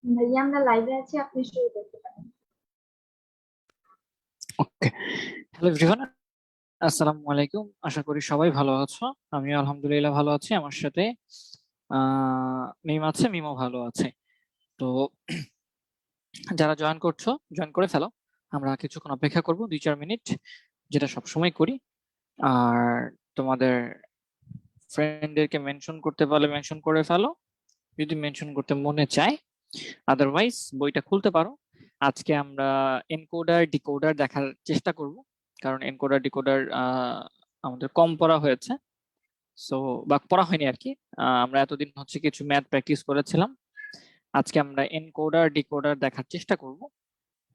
ভাইয়া আমরা লাইভে আছি, আপনি শুরু করতে পারেন। ওকে, হ্যালো এভরিওয়ান, আসসালামু আলাইকুম। আশা করি সবাই ভালো আছো। আমি আলহামদুলিল্লাহ ভালো আছি। আমার সাথে মিম আছে, মিমও ভালো আছে। তো যারা জয়েন করছো জয়েন করে ফেলো। আমরা কিছুক্ষণ অপেক্ষা করব, 2-4 মিনিট, যেটা সবসময় করি। আর তোমাদের ফ্রেন্ডদেরকে মেনশন করতে পারলে মেনশন করে ফেলো, যদি মেনশন করতে মনে চায়। আদারওয়াইজ বইটা খুলতে পারো। আজকে আমরা এনকোডার ডিকোডার দেখার চেষ্টা করব, কারণ এনকোডার ডিকোডার আমাদের কম পড়া হয়েছে। সো বা পড়া হয়নি আর কি। আমরা এতদিন হচ্ছে কিছু ম্যাথ প্র্যাকটিস করেছিলাম। আজকে আমরা এনকোডার ডিকোডার দেখার চেষ্টা করব,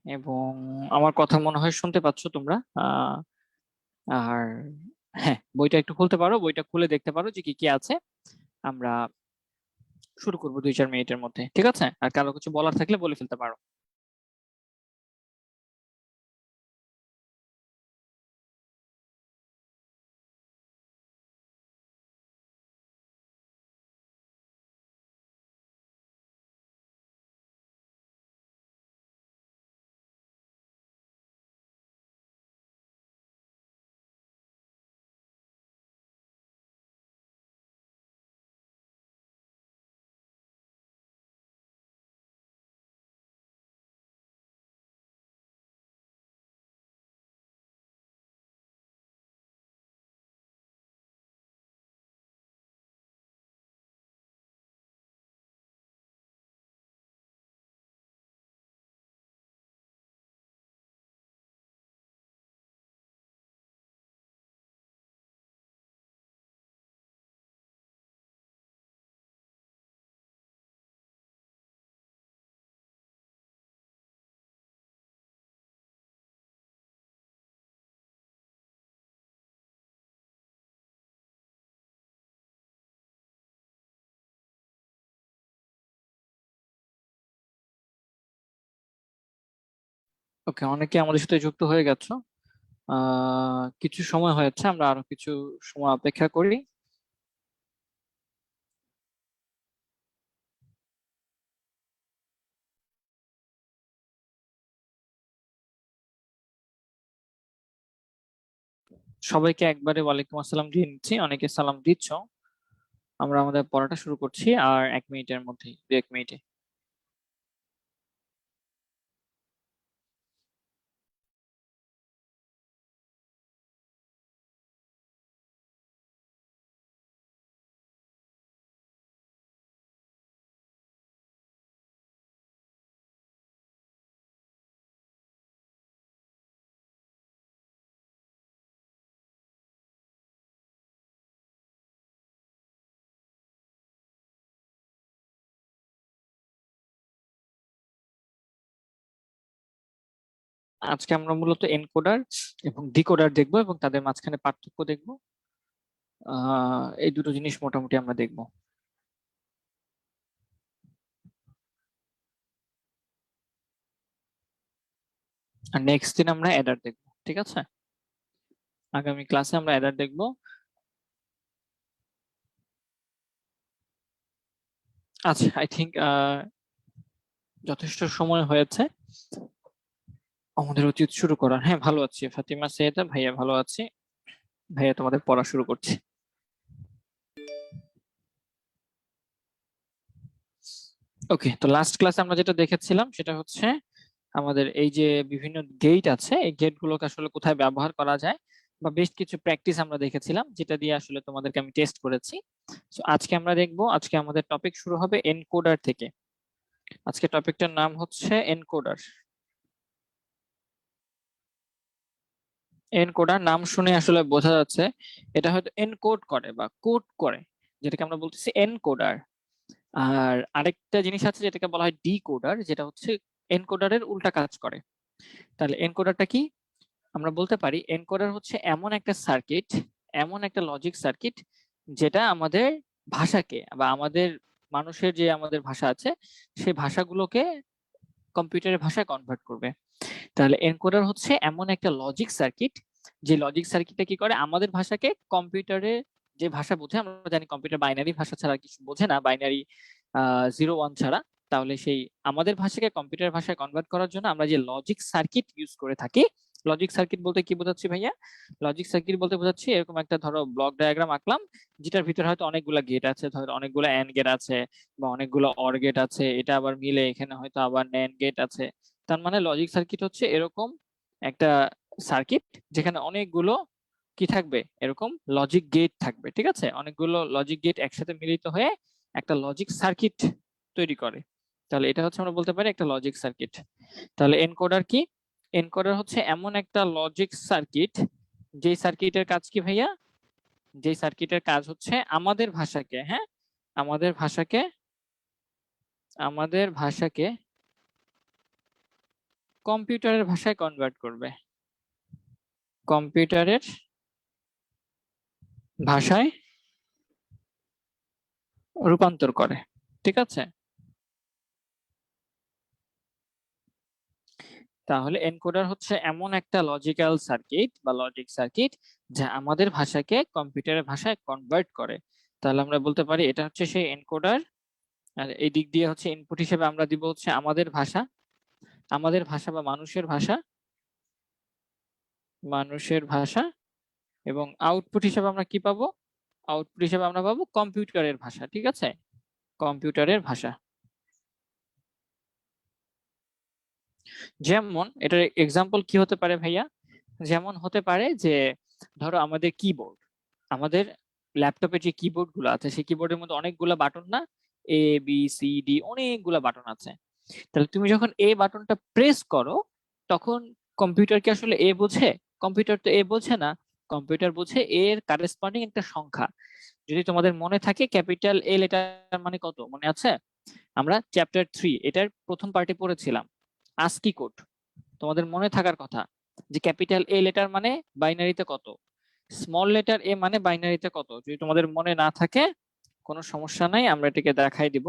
এবং আমার কথা মনে হয় শুনতে পাচ্ছ তোমরা। আর হ্যাঁ, বইটা একটু খুলতে পারো, বইটা খুলে দেখতে পারো যে কি কি আছে। আমরা শুরু করবো 2-4 মিনিটের মধ্যে, ঠিক আছে? আর কারো কিছু বলার থাকলে বলে ফেলতে পারো। ওকে, অনেকে আমাদের সাথে যুক্ত হয়ে গেছো। কিছু সময় হয়েছে, আমরা আরো কিছু সময় অপেক্ষা করি। সবাইকে একবারে ওয়ালাইকুম আসসালাম দিয়ে নিচ্ছি, অনেকে সালাম দিচ্ছ। আমরা আমাদের পড়াটা শুরু করছি আর 1 মিনিটের মধ্যেই, 2-1 মিনিটে। আজকে আমরা মূলত এনকোডার এবং ডিকোডার দেখবো, এবং তাদের মাঝখানে পার্থক্য দেখবো। এই দুটো জিনিস মোটামুটি আমরা দেখবো। আর নেক্সট দিন আমরা অ্যাডার দেখবো, ঠিক আছে? আগামী ক্লাসে আমরা অ্যাডার দেখবো। আচ্ছা, আই থিঙ্ক যথেষ্ট সময় হয়েছে, আমাদের উচিত শুরু করার। হ্যাঁ, ভালো আছি ফাতিমা সৈয়দা, ভাইয়া ভালো আছি। ভাইয়া তোমাদের পড়া শুরু করছি। ওকে, তো লাস্ট ক্লাসে আমরা যেটা দেখেছিলাম সেটা হচ্ছে আমাদের এই যে বিভিন্ন গেট আছে, এই গেট গুলোকে আসলে কোথায় ব্যবহার করা যায়, বা বেশ কিছু প্র্যাকটিস আমরা দেখেছিলাম, যেটা দিয়ে আসলে তোমাদেরকে আমি টেস্ট করেছি। তো আজকে আমরা দেখবো, আজকে আমাদের টপিক শুরু হবে এনকোডার থেকে। আজকে টপিকটার নাম হচ্ছে এনকোডার। এনকোডার নাম শুনে আসলে বোঝা যাচ্ছে এটা হয়তো এনকোড করে বা কোড করে, যেটাকে আমরা বলতেছি এনকোডার। আর আরেকটা জিনিস আছে যেটাকে বলা হয় ডিকোডার, যেটা হচ্ছে এনকোডারের উল্টা কাজ করে। তাহলে এনকোডারটা কি? আমরা বলতে পারি এনকোডার হচ্ছে এমন একটা সার্কিট, এমন একটা লজিক সার্কিট, যেটা আমাদের ভাষাকে বা আমাদের মানুষের যে আমাদের ভাষা আছে সেই ভাষাগুলোকে কম্পিউটারের ভাষায় কনভার্ট করবে। তাহলে এনকোডার হচ্ছে এমন একটা লজিক সার্কিট, যে লজিক সার্কিটটা কি করে আমাদের ভাষাকে কম্পিউটারে যে ভাষা বোঝে, আমরা জানি কম্পিউটার বাইনারি ভাষা ছাড়া কিছু বোঝে না, বাইনারি 0-1 ছাড়া। তাহলে সেই আমাদের ভাষাকে কম্পিউটার ভাষায় কনভার্ট করার জন্য আমরা যে লজিক সার্কিট ইউজ করে থাকি, লজিক সার্কিট বলতে কি বোঝাচ্ছি ভাইয়া? লজিক সার্কিট বলতে বোঝাচ্ছি এরকম একটা ধরো ব্লক ডায়াগ্রাম আঁকলাম, যেটার ভিতরে হয়তো অনেকগুলা গেট আছে, ধরো অনেকগুলো এন্ড গেট আছে বা অনেকগুলো অর গেট আছে, এটা আবার মিলে এখানে হয়তো আবার ন্যান্ড গেট আছে। তার মানে লজিক সার্কিট হচ্ছে এরকম একটা সার্কিট যেখানে অনেকগুলো কি থাকবে, এরকম লজিক গেট থাকবে, ঠিক আছে? অনেকগুলো লজিক গেট একসাথে মিলিত হয়ে একটা লজিক সার্কিট তৈরি করে। তাহলে এটা হচ্ছে আমরা বলতে পারি একটা লজিক সার্কিট। তাহলে এনকোডার কি? এনকোডার হচ্ছে এমন একটা লজিক সার্কিট, যে সার্কিটের কাজ কি ভাইয়া? যে সার্কিটের কাজ হচ্ছে আমাদের ভাষাকে, হ্যাঁ, আমাদের ভাষাকে কম্পিউটারের ভাষায় কনভার্ট করবে, কম্পিউটারের ভাষায় রূপান্তর করে, ঠিক আছে? তাহলে এনকোডার হচ্ছে এমন একটা লজিক্যাল সার্কিট বা লজিক সার্কিট যা আমাদের ভাষাকে কম্পিউটারের ভাষায় কনভার্ট করে। তাহলে আমরা বলতে পারি এটা হচ্ছে সেই এনকোডার। আর এই দিক দিয়ে হচ্ছে ইনপুট হিসেবে আমরা দিব হচ্ছে আমাদের ভাষা, আমাদের ভাষা বা মানুষের ভাষা, এবং আউটপুট হিসেবে আমরা কি পাবো? আউটপুট হিসেবে আমরা পাবো কম্পিউটারের ভাষা, ঠিক আছে? কম্পিউটারের ভাষা। যেমন এটার এক্সাম্পল কি হতে পারে ভাইয়া? যেমন হতে পারে যে ধরো আমাদের কিবোর্ড, আমাদের ল্যাপটপে যে কিবোর্ড গুলো আছে সেই কিবোর্ডের মধ্যে অনেকগুলো বাটন না, এ বি সি ডি অনেকগুলো বাটন আছে। তাহলে তুমি যখন এ বাটনটা প্রেস করো তখন কম্পিউটার কি আসলে এ বোঝে? কম্পিউটার তো এ বোঝে না। কম্পিউটার বোঝে এর কারেসপন্ডিং একটা সংখ্যা। যদি তোমাদের মনে থাকে ক্যাপিটাল এ লেটার মানে কত মনে আছে? আমরা চ্যাপ্টার 3 এটার প্রথম পার্টে পড়েছিলাম আস্কি কোড। তোমাদের মনে থাকার কথা যে ক্যাপিটাল এ লেটার মানে বাইনারিতে কত, স্মল লেটার এ মানে বাইনারিতে কত। যদি তোমাদের মনে না থাকে কোনো সমস্যা নাই, আমরা এটাকে দেখাই দিব।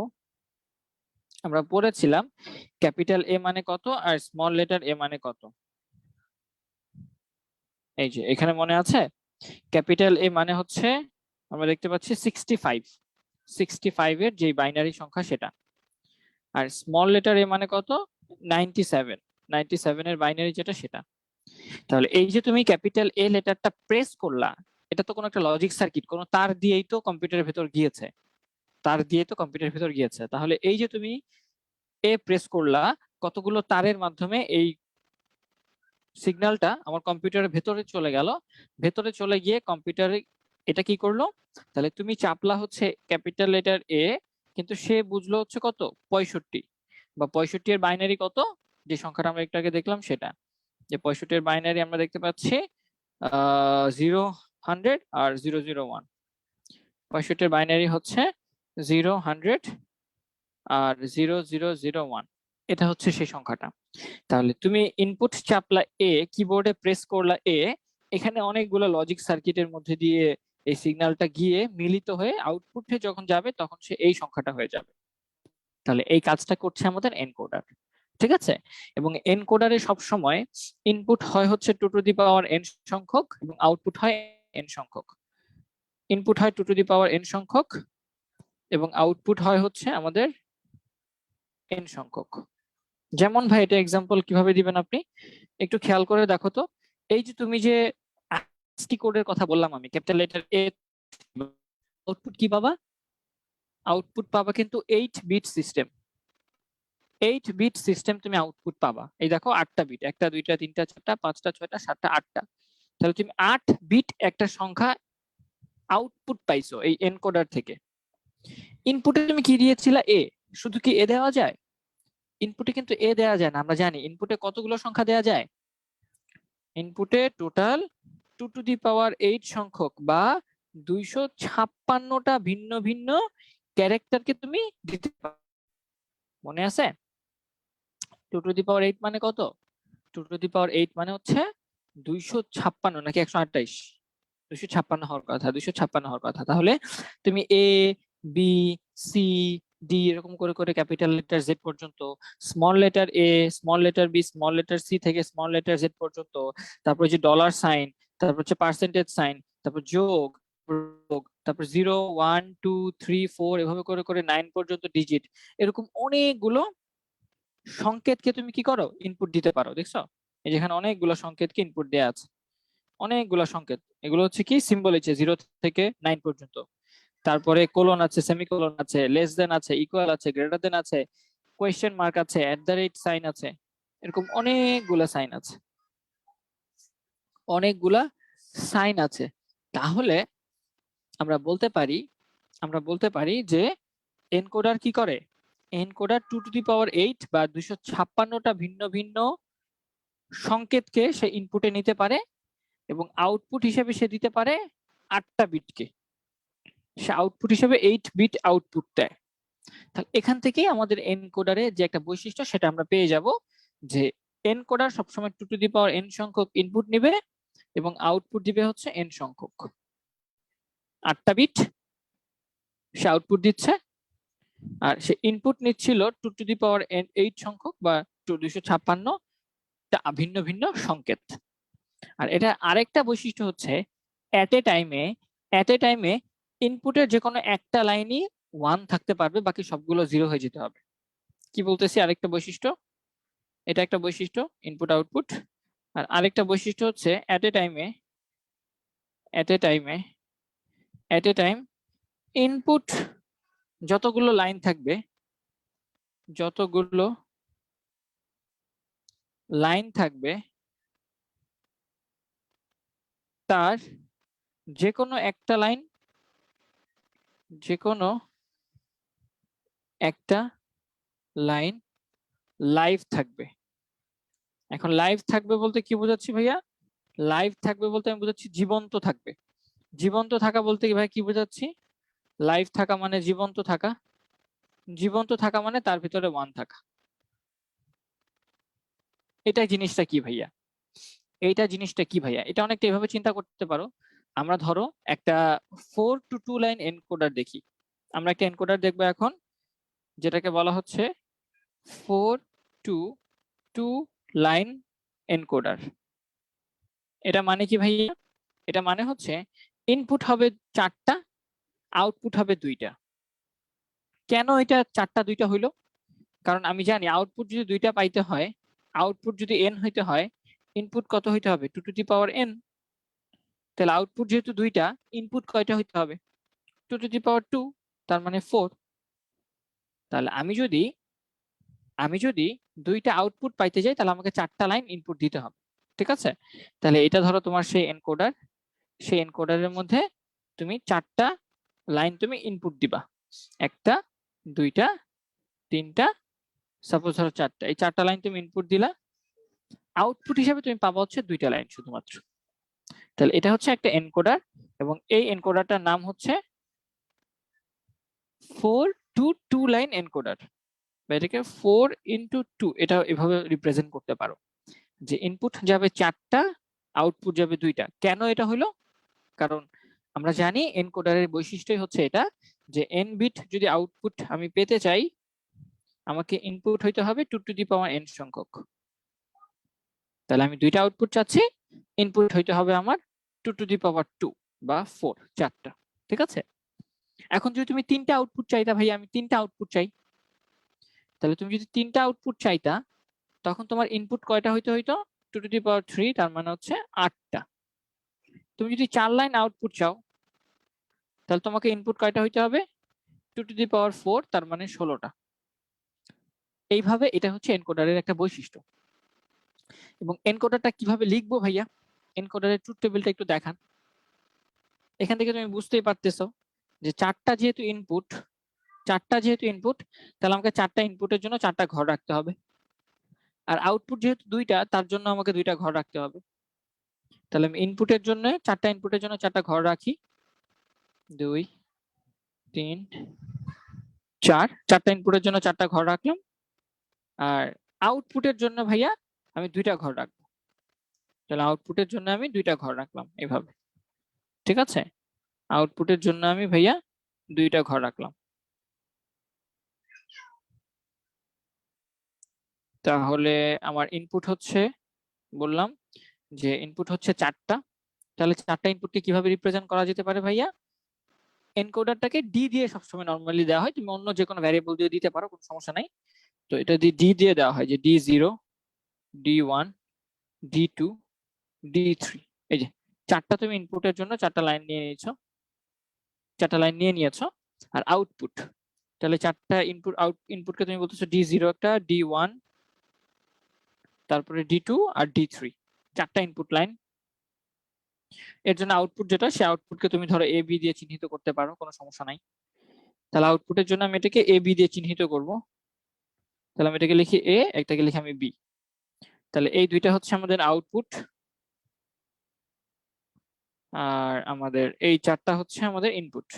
আমরা পড়েছিলাম ক্যাপিটাল এ মানে কত আর স্মল লেটার এ মানে কত। এই যে এখানে মনে আছে, ক্যাপিটাল এ মানে হচ্ছে আমরা দেখতে পাচ্ছি 65, 65 এর যে বাইনারি সংখ্যা সেটা। আর স্মল লেটার এ মানে কত? 97, 97 এর বাইনারি যেটা সেটা। তাহলে এই যে তুমি ক্যাপিটাল এ লেটারটা প্রেস করলা, এটা তো কোনো একটা লজিক সার্কিট, কোনো তার দিয়েই তো কম্পিউটারের ভেতর গিয়েছে, তার দিয়ে তো কম্পিউটারের ভেতর গিয়েছে। তাহলে এই যে তুমি এ প্রেস করলা, কতগুলো তারের মাধ্যমে এই সিগন্যালটা আমার কম্পিউটারের ভেতরে চলে গেল, ভেতরে চলে গিয়ে কম্পিউটারে এটা কি করলো? তাহলে তুমি চাপলা হচ্ছে ক্যাপিটাল লেটার এ, কিন্তু সে বুঝলো হচ্ছে কত 65, বা 65 এর বাইনারি কত, যে সংখ্যাটা আমরা একটু আগে দেখলাম সেটা, যে 65 এর বাইনারি আমরা দেখতে পাচ্ছি 0, 100 আর 0, 0, 1। 65 এর বাইনারি হচ্ছে 0, 100 আর 0, 0, 0, 1, এটা হচ্ছে সেই সংখ্যাটা। তাহলে তুমি ইনপুট চাপলা এ, কিবোর্ডে প্রেস করলা এ, এখানে অনেকগুলো লজিক সার্কিটের মধ্যে দিয়ে এই সিগন্যালটা গিয়ে মিলিত হয়ে আউটপুটে যখন যাবে তখন সে এই সংখ্যাটা হয়ে যাবে। তাহলে এই কাজটা করছে আমাদের এনকোডার, ঠিক আছে? এবং এনকোডারে সব সময় ইনপুট হয় হচ্ছে 2 টু দি পাওয়ার n সংখ্যক এবং আউটপুট হয় n সংখ্যক। ইনপুট হয় 2 টু দি পাওয়ার n সংখ্যক এবং আউটপুট হয় হচ্ছে আমাদের n সংখ্যক। যেমন ভাই এটা এক্সাম্পল কিভাবে দিবেন আপনি একটু খেয়াল করে দেখো তো। এই যে তুমি যে ASCII কোডের কথা বললাম আমি, ক্যাপিটাল লেটার এ, আউটপুট কি পাবা? আউটপুট পাবা কিন্তু 8 বিট সিস্টেম, 8 বিট সিস্টেম তুমি আউটপুট পাবা। এই দেখো 8টা বিট, 1টা 2টা 3টা 4টা 5টা 6টা 7টা 8টা। তাহলে তুমি 8 বিট একটা সংখ্যা আউটপুট পাইছো এই এনকোডার থেকে। ইনপুটে তুমি কি দিয়েছিলা? এ। শুধু কি এ দেওয়া যায়? ইনপুটে কিন্তু এ দেওয়া যায় না। আমরা জানি ইনপুটে কতগুলো সংখ্যা দেওয়া যায়? ইনপুটে টোটাল 2 টু দি পাওয়ার 8 সংখ্যক বা 256টা ভিন্ন ভিন্ন ক্যারেক্টারকে তুমি দিতে পারো। মনে আছে 2 টু দি পাওয়ার 8 মানে কত? 2 টু দি পাওয়ার 8 মানে হচ্ছে 256 নাকি 128? 256 হওয়ার কথা, 256 হওয়ার কথা। তাহলে তুমি এ বি সি ডি এরকম করে করে ক্যাপিটাল লেটার জেড পর্যন্ত, small letter A, small letter B, small letter C থেকে স্মল লেটার জেড পর্যন্ত, তারপর যে ডলার সাইন, তারপর হচ্ছে পার্সেন্টেজ সাইন, তারপর যোগ, তারপর 0 1 2 3 4 এভাবে করে করে 9 পর্যন্ত ডিজিট, এরকম অনেকগুলো সংকেতকে তুমি কি করো, ইনপুট দিতে পারো। দেখছো এই যেখানে অনেকগুলো সংকেতকে ইনপুট দেয়া আছে, অনেকগুলো সংকেত। এগুলো হচ্ছে কি সিম্বল হচ্ছে 0 থেকে 9 পর্যন্ত। তারপরে কোলন আছে, সেমিকোলন আছে, লেস দেন আছে, ইকুয়াল আছে, গ্রেটার দেন আছে, কোয়েশ্চেন মার্ক আছে, এট দ্য রেট সাইন আছে, এরকম অনেকগুলা সাইন আছে, অনেকগুলা সাইন আছে। তাহলে আমরা বলতে পারি যে এনকোডার কি করে, এনকোডার 2^8 বা 256টা ভিন্ন ভিন্ন সংকেতকে সে ইনপুটে নিতে পারে এবং আউটপুট হিসেবে সে দিতে পারে 8টা বিটকে, সে আউটপুট হিসেবে 8 বিট আউটপুট দেয়। তাহলে এখান থেকেই আমাদের এনকোডারে যে একটা বৈশিষ্ট্য সেটা আমরা পেয়ে যাব যে এনকোডার সবসময় 2^n সংখ্যক ইনপুট নিবে এবং আউটপুট দিবে হচ্ছে n সংখ্যক, 8টা বিট সে আউটপুট দিচ্ছে, আর সে ইনপুট নিচ্ছিল 2^8 সংখ্যক বা 256টা ভিন্ন ভিন্ন সংকেত। আর এটা আরেকটা বৈশিষ্ট্য হচ্ছে এট এ টাইমে ইনপুটের যে কোনো একটা লাইনই 1 থাকতে পারবে, বাকি সবগুলো 0 হয়ে যেতে হবে। কি বলতেছি, আরেকটা বৈশিষ্ট্য, এটা একটা বৈশিষ্ট্য ইনপুট আউটপুট। আর আরেকটা বৈশিষ্ট্য হচ্ছে এট এ টাইম ইনপুট যতগুলো লাইন থাকবে তার যে কোনো একটা লাইন লাইভ থাকবে। এখন লাইভ থাকবে বলতে কি বোঝাচ্ছি ভাইয়া, লাইভ থাকবে বলতে আমি বোঝাচ্ছি জীবন্ত থাকবে। জীবন্ত থাকা বলতে ভাই কি বোঝাচ্ছি, লাইভ থাকা মানে জীবন্ত থাকা, জীবন্ত থাকা মানে তার ভিতরে 1 থাকা। এটা জিনিসটা কি ভাইয়া, এটা অনেকটা এভাবে চিন্তা করতে পারো। আমরা ধরো একটা 4 to 2 লাইন এনকোডার দেখি, আমরা একটা এনকোডার দেখবো এখন যেটাকে বলা হচ্ছে 4 to 2 লাইন এনকোডার। এটা মানে কি ভাইয়া, এটা মানে হচ্ছে ইনপুট হবে 4টা, আউটপুট হবে 2টা। কেন এটা 4টা 2টা হইলো, কারণ আমি জানি আউটপুট যদি 2টা পাইতে হয়, আউটপুট যদি n হইতে হয়, ইনপুট কত হইতে হবে 2^n। তাহলে আউটপুট যেহেতু 2টা, ইনপুট কয়টা হইতে হবে 2^2, তার মানে 4। তাহলে আমি যদি 2টা আউটপুট পাইতে যাই তাহলে আমাকে 4টা লাইন ইনপুট দিতে হবে, ঠিক আছে। তাহলে এটা ধরো তোমার সেই এনকোডার, সেই এনকোডারের মধ্যে তুমি 4টা লাইন তুমি ইনপুট দিবা, 1টা 2টা 3টা, সাপোজ ধরো 4টা, এই 4টা লাইন তুমি ইনপুট দিলা, আউটপুট হিসেবে তুমি পাবা হচ্ছে 2টা লাইন শুধুমাত্র। তাহলে এটা হচ্ছে একটা এনকোডার এবং এই এনকোডারটার নাম হচ্ছে 4 to 2 লাইন এনকোডার, বা এটাকে 4x2 এটা এভাবে রিপ্রেজেন্ট করতে পারো যে ইনপুট যাবে 4টা, আউটপুট যাবে 2টা। কেন এটা হলো, কারণ আমরা জানি এনকোডারের বৈশিষ্ট্যই হচ্ছে এটা যে n বিট যদি আউটপুট আমি পেতে চাই, আমাকে ইনপুট হইতে হবে 2^n সংখ্যক। তাহলে আমি 2টা আউটপুট চাচ্ছি, ইনপুট হইতে হবে আমার 2^2 বা 4, 4টা, ঠিক আছে। এখন যদি তুমি 3টা আউটপুট চাইতা ভাই, আমি 3টা আউটপুট চাই, তাহলে তুমি যদি 3টা আউটপুট চাইতা তখন তোমার ইনপুট কয়টা হইতে হইতো 2^3, তার মানে হচ্ছে 8টা। তুমি যদি 4 লাইন আউটপুট চাও তাহলে তোমাকে ইনপুট কয়টা হইতে হবে 2^4, তার মানে 16টা। এইভাবে এটা হচ্ছে এনকোডারের একটা বৈশিষ্ট্য। এবং এনকোডারটা কিভাবে লিখবো ভাইয়া, এনকোডারের ট্রুথ টেবিলটা একটু দেখান। এখান থেকে তুমি বুঝতেই পারতেছো যে 4টা যেহেতু ইনপুট, তাহলে আমাকে 4টা ইনপুটের জন্য 4টা ঘর রাখতে হবে, আর আউটপুট যেহেতু 2টা তার জন্য আমাকে 2টা ঘর রাখতে হবে। তাহলে আমি ইনপুটের জন্য 4টা ইনপুটের জন্য 4টা ঘর রাখি, 2 3 4, 4টা ইনপুটের জন্য 4টা ঘর রাখলাম। আর আউটপুটের জন্য ভাইয়া আমি 2টা ঘর রাখবো, তাহলে আউটপুটের জন্য আমি 2টা ঘর রাখলাম এভাবে, ঠিক আছে। আউটপুটের জন্য আমি ভাইয়া 2টা ঘর রাখলাম। তাহলে আমার ইনপুট হচ্ছে, বললাম যে ইনপুট হচ্ছে 4টা, তাহলে চারটা ইনপুটকে কিভাবে রিপ্রেজেন্ট করা যেতে পারে ভাইয়া? এনকোডারটাকে ডি দিয়ে সবসময় নর্মালি দেওয়া হয়, তুমি অন্য যে কোনো ভ্যারিয়েবল দিয়ে দিতে পারো, কোনো সমস্যা নাই। তো এটা ডি দিয়ে দেওয়া হয়, যে D0, D1, D2, D3। এই যে চারটা তুমি ইনপুটের জন্য চারটা লাইন নিয়ে নিয়েছো, চারটা লাইন নিয়ে নিয়েছো। আর আউটপুট, তাহলে চারটা ইনপুটকে তুমি বলতেছো D0 একটা, D1, তারপরে D2 আর D3, চারটা ইনপুট লাইন। এর জন্য আউটপুট যেটা, সে আউটপুটকে তুমি ধরো A B দিয়ে চিহ্নিত করতে পারো, কোনো সমস্যা নাই। তাহলে আউটপুটের জন্য আমি এটাকে A B দিয়ে চিহ্নিত করব। তাহলে আমি এটাকে লিখি A, একটাকে লিখি আমি B। তাহলে এই দুইটা হচ্ছে আমাদের আউটপুট, আর আমাদের এই চারটা হচ্ছে আমাদের ইনপুট।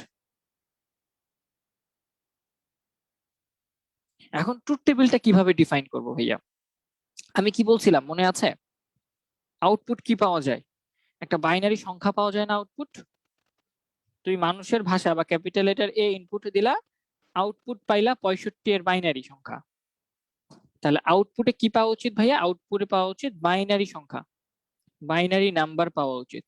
এখন ট্রুথ টেবিলটা কিভাবে ডিফাইন করব ভাইয়া? আমি কি বলছিলাম মনে আছে? আউটপুট কি পাওয়া যায়? একটা বাইনারি সংখ্যা পাওয়া যায় না আউটপুট? তুমি মানুষের ভাষা বা ক্যাপিটাল লেটার A ইনপুট দিলা, আউটপুট পাইলা 65 এর বাইনারি সংখ্যা। তাহলে আউটপুটে কি পাওয়া উচিত ভাইয়া? আউটপুটে পাওয়া উচিত বাইনারি সংখ্যা, বাইনারি নাম্বার পাওয়া উচিত।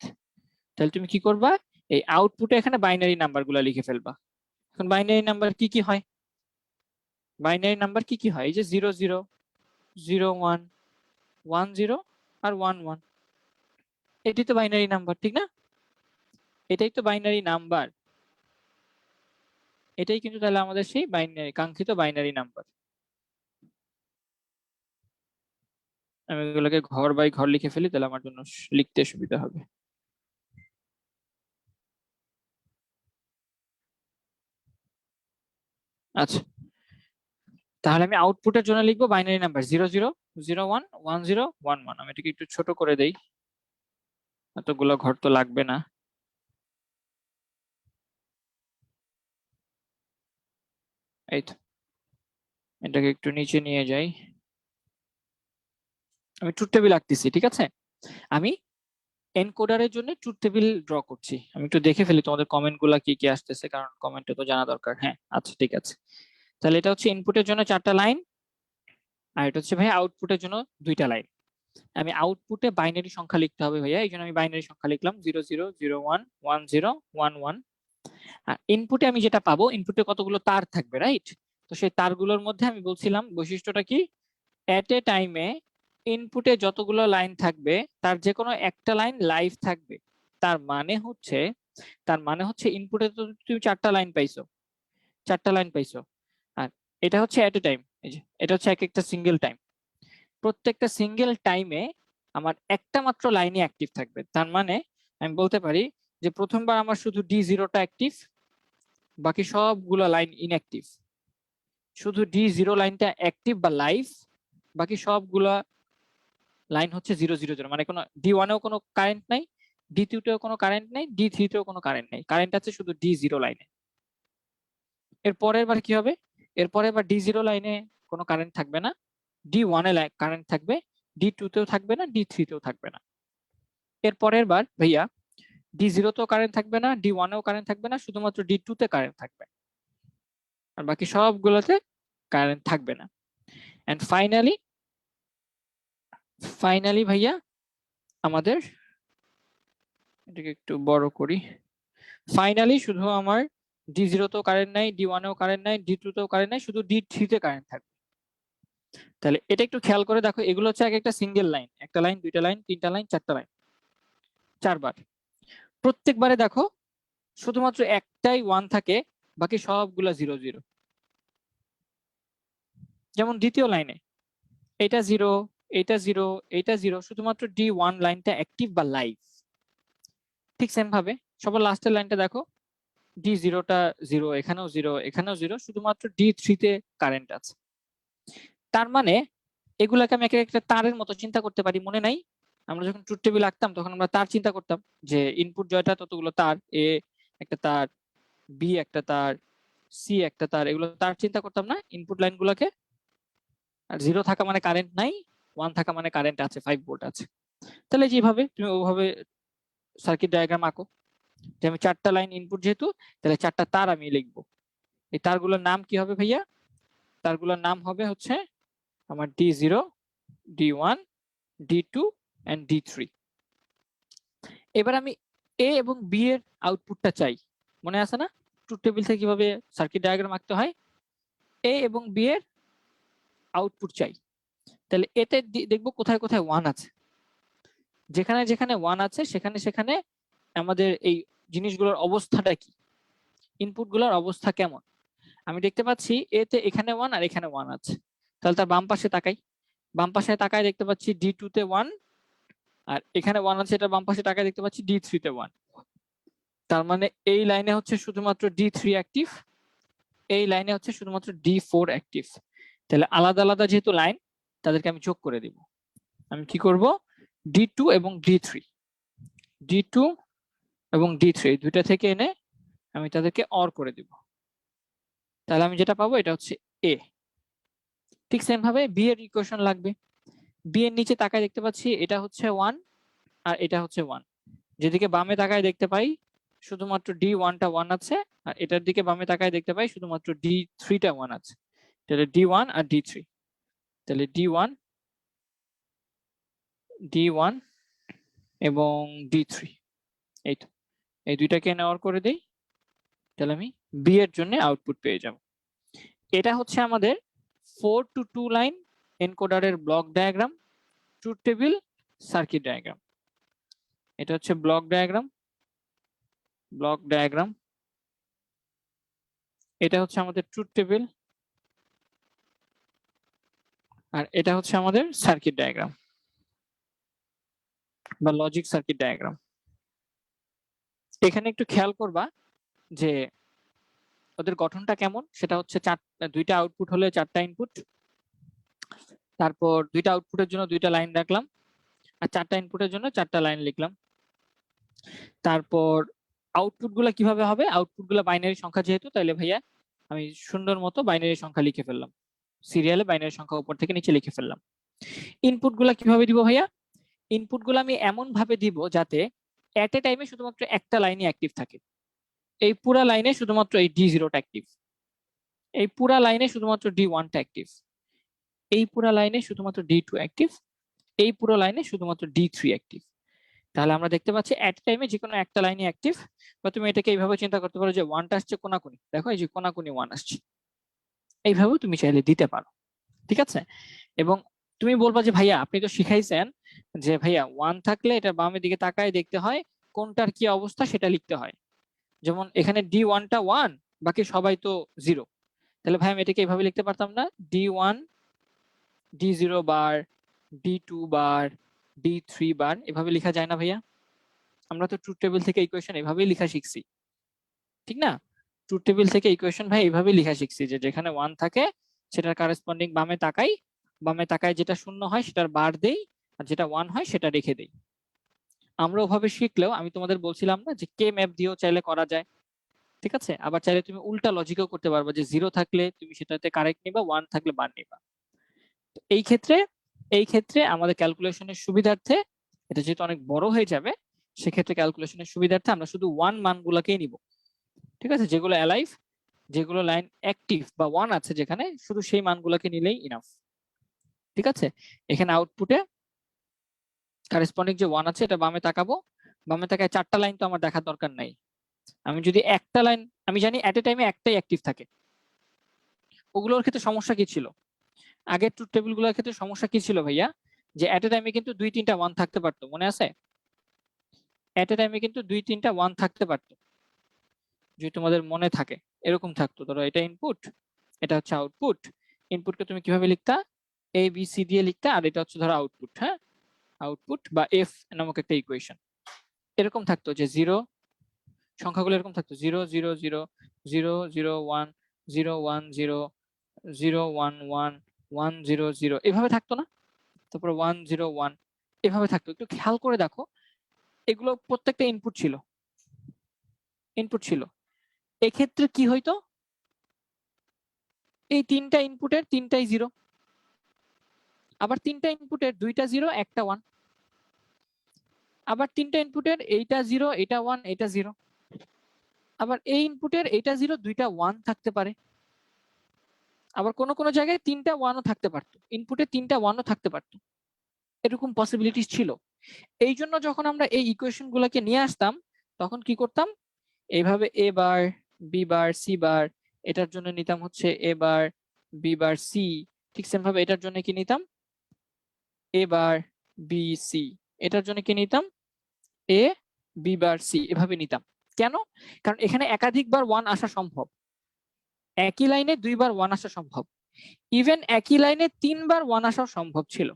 তাহলে তুমি কি করবা? এই আউটপুটে এখানে বাইনারি নাম্বার গুলা লিখে ফেলবা। এখন বাইনারি নাম্বার কি কি হয়? বাইনারি নাম্বার কি কি হয়? এই যে 00, 01, 10 আর 11, এটি তো বাইনারি নাম্বার, ঠিক না? এটাই তো বাইনারি নাম্বার, এটাই কিন্তু তাহলে আমাদের সেই বাইনারি কাঙ্ক্ষিত বাইনারি নাম্বার। আমি এগুলোকে ঘর বাই ঘর লিখে ফেলি, তাহলে আমার জন্য লিখতে সুবিধা হবে। আচ্ছা, তাহলে আমি আউটপুটের জন্য লিখবো বাইনারি নাম্বার 00, 01, 10, 11। আমি এটাকে একটু ছোট করে দেই, এতগুলো ঘর তো লাগবে না। এই তো, এটাকে একটু নিচে নিয়ে যাই। আমি ট্রুথ টেবিল আঁকতেছি, ঠিক আছে? আমি এনকোডারের জন্য ট্রুথ টেবিল ড্র করছি। আমি একটু দেখে ফেলি তোমাদের কমেন্ট গুলা কি কি আসতেছে, কারণ কমেন্টে তো জানা দরকার। হ্যাঁ, আচ্ছা ঠিক আছে। তাহলে এটা হচ্ছে ইনপুটের জন্য চারটা লাইন, আর এটা হচ্ছে ভাই আউটপুটের জন্য দুইটা লাইন। আমি আউটপুটে বাইনারি সংখ্যা লিখতে হবে ভাইয়া, এই জন্য আমি বাইনারি সংখ্যা লিখলাম 00, 01, 10, 11। আর ইনপুটে আমি যেটা পাবো, ইনপুটে কতগুলো তার থাকবে, রাইট? তো সেই তারগুলোর মধ্যে আমি বলছিলাম বৈশিষ্ট্যটা কি, এট এ টাইমে ইনপুটে যতগুলো লাইন থাকবে তার যে কোনো একটা লাইন লাইভ থাকবে। তার মানে হচ্ছে ইনপুটে তো তুমি চারটা লাইন পাইছো, চারটা লাইন পাইছো। আর এটা হচ্ছে এট এ টাইম, এই যে এটা হচ্ছে এক একটা সিঙ্গেল টাইম। প্রত্যেকটা সিঙ্গেল টাইমে আমার একটা মাত্র লাইনই অ্যাক্টিভ থাকবে। তার মানে আমি বলতে পারি যে প্রথমবার আমার শুধু D0টা অ্যাক্টিভ, বাকি সবগুলো লাইন ইনঅ্যাক্টিভ। শুধু D0 লাইনটা অ্যাক্টিভ বা লাইভ, বাকি সবগুলা লাইন হচ্ছে 000, মানে কোনো D1এও কোনো কারেন্ট নাই, D2তেও কোনো কারেন্ট নাই, D3তেও কোনো কারেন্ট নাই, কারেন্ট আছে শুধু D0 লাইনে। এর পরের বার কি হবে? এর পরের বার D0 লাইনে কোনো কারেন্ট থাকবে না, D1 এ কারেন্ট থাকবে, D2তেও থাকবে না, D3তেও থাকবে না। এর পরের বার ভাইয়া D0 তেও কারেন্ট থাকবে না, D1এও কারেন্ট থাকবে না, শুধুমাত্র D2তে কারেন্ট থাকবে, আর বাকি সবগুলোতে কারেন্ট থাকবে না। এন্ড ফাইনালি ভাইয়া আমাদের, এটাকে একটু বড় করি, ফাইনালি শুধু আমার D0 তেও কারেন্ট নাই, D1এও কারেন্ট নাই, D2তেও কারেন্ট নাই, শুধু D3তে কারেন্ট থাকবে। তাহলে এটা একটু খেয়াল করে দেখো, এগুলো হচ্ছে এক একটা সিঙ্গেল লাইন, একটা লাইন, দুইটা লাইন, তিনটা লাইন, চারটা লাইন, চারবার। প্রত্যেকবারে দেখো শুধুমাত্র একটাই 1 থাকে, বাকি সবগুলা 0, 0। যেমন দ্বিতীয় লাইনে এটা 0, এটা 0, এটা 0, শুধুমাত্র D1 লাইনটা অ্যাক্টিভ বা লাইভ। ঠিক সেম ভাবে সবার লাস্টের লাইনটা দেখো, D0টা 0, এখানেও 0, এখানেও 0, শুধুমাত্র D3তে কারেন্ট আছে। তার মানে এগুলাকে আমি একটা তারের মতো চিন্তা করতে পারি, মনে নাই? আমরা যখন ট্রুথ টেবিল আঁকতাম তখন আমরা তার চিন্তা করতাম, যে ইনপুট জয়টা ততগুলো তার, এ একটা তার, বি একটা তার, সি একটা তার, এগুলো তার চিন্তা করতাম না ইনপুট লাইন গুলাকে। আর 0 থাকা মানে কারেন্ট নাই, 1 থাকা মানে কারেন্ট আছে, 5 ভোল্ট আছে। তাহলে যেভাবে তুমি ওভাবে সার্কিট ডায়াগ্রাম আঁকো, যে আমি চারটা লাইন ইনপুট যেহেতু, তাহলে চারটা তার আমি লিখবো। এই তারগুলোর নাম কি হবে ভাইয়া? তারগুলোর নাম হবে হচ্ছে আমার D0, D1, D2 and D3। এবার আমি এ এবং বি এর আউটপুটটা চাই, মনে আছে না ট্রুথ টেবিল থেকে কিভাবে সার্কিট ডায়াগ্রাম আঁকতে হয়? এ এবং বি এর আউটপুট চাই। তাহলে এতে দেখবো কোথায় কোথায় 1 আছে, যেখানে যেখানে 1 আছে সেখানে সেখানে আমাদের এই জিনিসগুলোর অবস্থাটা কি, ইনপুট গুলোর অবস্থা কেমন। আমি দেখতে পাচ্ছি এতে এখানে 1 আর এখানে 1 আছে, তাহলে তার বাম পাশে তাকাই, বাম পাশে তাকায় দেখতে পাচ্ছি D2 তে 1 আর এখানে 1 আছে, এটা বাম পাশে তাকায় দেখতে পাচ্ছি D3 তে 1। তার মানে এই লাইনে হচ্ছে শুধুমাত্র D3 অ্যাক্টিভ, এই লাইনে হচ্ছে শুধুমাত্র D4 অ্যাক্টিভ। তাহলে আলাদা আলাদা যেহেতু লাইন, তাদেরকে আমি যোগ করে দিব। আমি কি করব, D2 এবং D2 এবং D3 দুইটা থেকে এনে আমি তাদেরকে অর করে দিব। তাহলে আমি যেটা পাবো এটা হচ্ছে এ। ঠিক সেম ভাবে বি এর ইকুয়েশন লাগবে। বি এর নিচে তাকায় দেখতে পাচ্ছি এটা হচ্ছে 1 আর এটা হচ্ছে 1। যেদিকে বামে তাকায় দেখতে পাই শুধুমাত্র D1 টা 1 আছে, আর এটার দিকে বামে তাকায় দেখতে পাই শুধুমাত্র D3 টা 1 আছে। তাহলে D1 আর D3, তাহলে D1 এবং D3, এই তো, এই দুইটাকে নেওয়ার করে দেই, তাহলে আমি বি এর জন্য আউটপুট পেয়ে যাব। এটা হচ্ছে আমাদের 4 to 2 লাইন এনকোডারের block diagram, truth table, circuit diagram. এটা হচ্ছে ব্লক ডায়াগ্রাম, এটা হচ্ছে আমাদের ট্রুথ টেবিল, আর এটা হচ্ছে আমাদের সার্কিট ডায়াগ্রাম বা লজিক সার্কিট ডায়াগ্রাম। এখানে একটু খেয়াল করবা যে ওদের গঠনটা কেমন, সেটা হচ্ছে দুইটা আউটপুট হলে 4টা ইনপুট, তারপর দুইটা আউটপুটের জন্য দুইটা লাইন রাখলাম, আর 4টা ইনপুটের জন্য 4টা লাইন লিখলাম। তারপর আউটপুট গুলা কিভাবে হবে, আউটপুট গুলা বাইনারি সংখ্যা যেহেতু, তাহলে ভাইয়া আমি সুন্দর মতো বাইনারি সংখ্যা লিখে ফেললাম, সিরিয়ালে বাইনারি সংখ্যা উপর থেকে নিচে লিখে ফেললাম। ইনপুট গুলা কিভাবে দিব ভাইয়া, ইনপুট গুলো আমি এমন ভাবে দিব যাতে এট এ টাইমে শুধুমাত্র একটা লাইনই অ্যাক্টিভ থাকে। এই পুরা লাইনে শুধুমাত্র এই D0 টা অ্যাক্টিভ, এই পুরা লাইনে শুধুমাত্র D1 টা অ্যাক্টিভ, এই পুরা লাইনে শুধুমাত্র D2 অ্যাক্টিভ, এই পুরো লাইনে শুধুমাত্র D3 অ্যাক্টিভ। তাহলে আমরা দেখতে পাচ্ছি এট এ টাইমে যে কোনো একটা লাইনই অ্যাক্টিভ। বা তুমি এটাকে এইভাবে চিন্তা করতে পারো যে 1টা আসছে কোনাকুনি, দেখো এই যে কোনাকুনি 1 আসছে, এইভাবেও তুমি চাইলে দিতে পারো, ঠিক আছে। এবং তুমি বলবা যে ভাইয়া আপনি তো শিখাইছেন যে ভাইয়া 1 থাকলে এটা বামের দিকে তাকায় দেখতে হয় কোনটার কি অবস্থা সেটা লিখতে হয়। যেমন এখানে D1 টা 1, বাকি সবাই তো 0, তাহলে ভাই আমি এটাকে এইভাবে লিখতে পারতাম না, D1 D0 বার, D2 বার, D3 বার, এভাবে লেখা যায় না ভাইয়া? আমরা তো ট্রুথ টেবিল থেকে ইকুয়েশন এভাবেই লেখা শিখছি, ঠিক না? ট্রুথ টেবিল থেকে ইকুয়েশন ভাই এভাবেই লেখা শিখছি যে যেখানে 1 থাকে সেটার কারেসপন্ডিং বামে তাকাই, বামে তাকায় যেটা শূন্য হয় সেটার বার দেই, আর যেটা 1 হয় সেটা রেখে দেই। আমরা ওভাবে শিখলেও আমি তোমাদের বলছিলাম না যে কে ম্যাপ দিয়েও চাইলে করা যায়, ঠিক আছে। আবার চাইলে তুমি উল্টা লজিকও করতে পারবে যে 0 থাকলে তুমি সেটাতে কারেক্ট নিবা, 1 থাকলে বার নিবা। এই ক্ষেত্রে আমাদের ক্যালকুলেশনের সুবিধার্থে, এটা যেহেতু অনেক বড় হয়ে যাবে, সেক্ষেত্রে ক্যালকুলেশনের সুবিধার্থে আমরা শুধু 1 মানগুলোকেই নিব, ঠিক আছে। যেগুলো অ্যালাইভ, যেগুলো লাইন অ্যাক্টিভ বা 1 আছে যেখানে, শুধু সেই মানগুলোকে নিলেই ইনাফ, ঠিক আছে। এখানে আউটপুটে কারেসপন্ডিং যে 1 আছে এটা বামে তাকাবো, বামে তাকায় 4টা লাইন তো আমার দেখার দরকার নাই। আমি যদি একটা লাইন, আমি জানি এট এ টাইমে একটাই অ্যাক্টিভ থাকে, ওগুলোর ক্ষেত্রে সমস্যা কি ছিল, আগের ট্রুথ টেবিল গুলোর ক্ষেত্রে সমস্যা কি ছিল ভাইয়া, যে এট এ টাইমে কিন্তু 2-3টা 1 থাকতে পারতো, মনে আছে? এট এ টাইমে কিন্তু 2-3টা 1 থাকতে পারতো, যদি তোমাদের মনে থাকে এরকম থাকতো। ধরো এটা ইনপুট, এটা হচ্ছে আউটপুট, ইনপুটকে তুমি কিভাবে লিখতা, এ বি সি দিয়ে লিখতা, আর এটা হচ্ছে ধরো আউটপুট, হ্যাঁ, আউটপুট বা এফ নামক একটা ইকুয়েশন এরকম থাকতো, যে 0 সংখ্যাগুলো এরকম থাকতো, 0 0 0 0 0 1 0 1 0 0 1 1 1 0 0, এভাবে থাকতো না? তারপর 1 0 1, এভাবে থাকতো। একটু খেয়াল করে দেখো, এগুলো প্রত্যেকটা ইনপুট ছিল। এক্ষেত্রে কি হইতো, এই 3টা ইনপুটের 3টাই 0, আবার 3টা ইনপুটের 2টা 0 একটা 1, আবার 3টা ইনপুটের এইটা 0 এটা 1 এটা 0, আবার এই ইনপুটের এইটা 0 2টা 1 থাকতে পারে, আবার কোন কোন জায়গায় 3টা 1ও থাকতে পারতো, ইনপুটে 3টা 1ও থাকতে পারতো। এরকম পসিবিলিটিস ছিল। এই জন্য যখন আমরা এই ইকুয়েশন গুলাকে নিয়ে আসতাম তখন কি করতাম, এইভাবে এ বার বি বার সি বার, এটার জন্য নিতাম হচ্ছে এ বার বি বার সি, ঠিক সেম ভাবে এটার জন্য কি নিতাম এ বার বি সি, এটার জন্য কি নিতাম এ বি বার সি, এভাবে নিতাম। কেন? কারণ এখানে একাধিকবার ওয়ান আসা সম্ভব, একই লাইনে দুইবার ওয়ান আসা সম্ভব, ইভেন একই লাইনে তিনবার ওয়ান আসাও সম্ভব ছিল।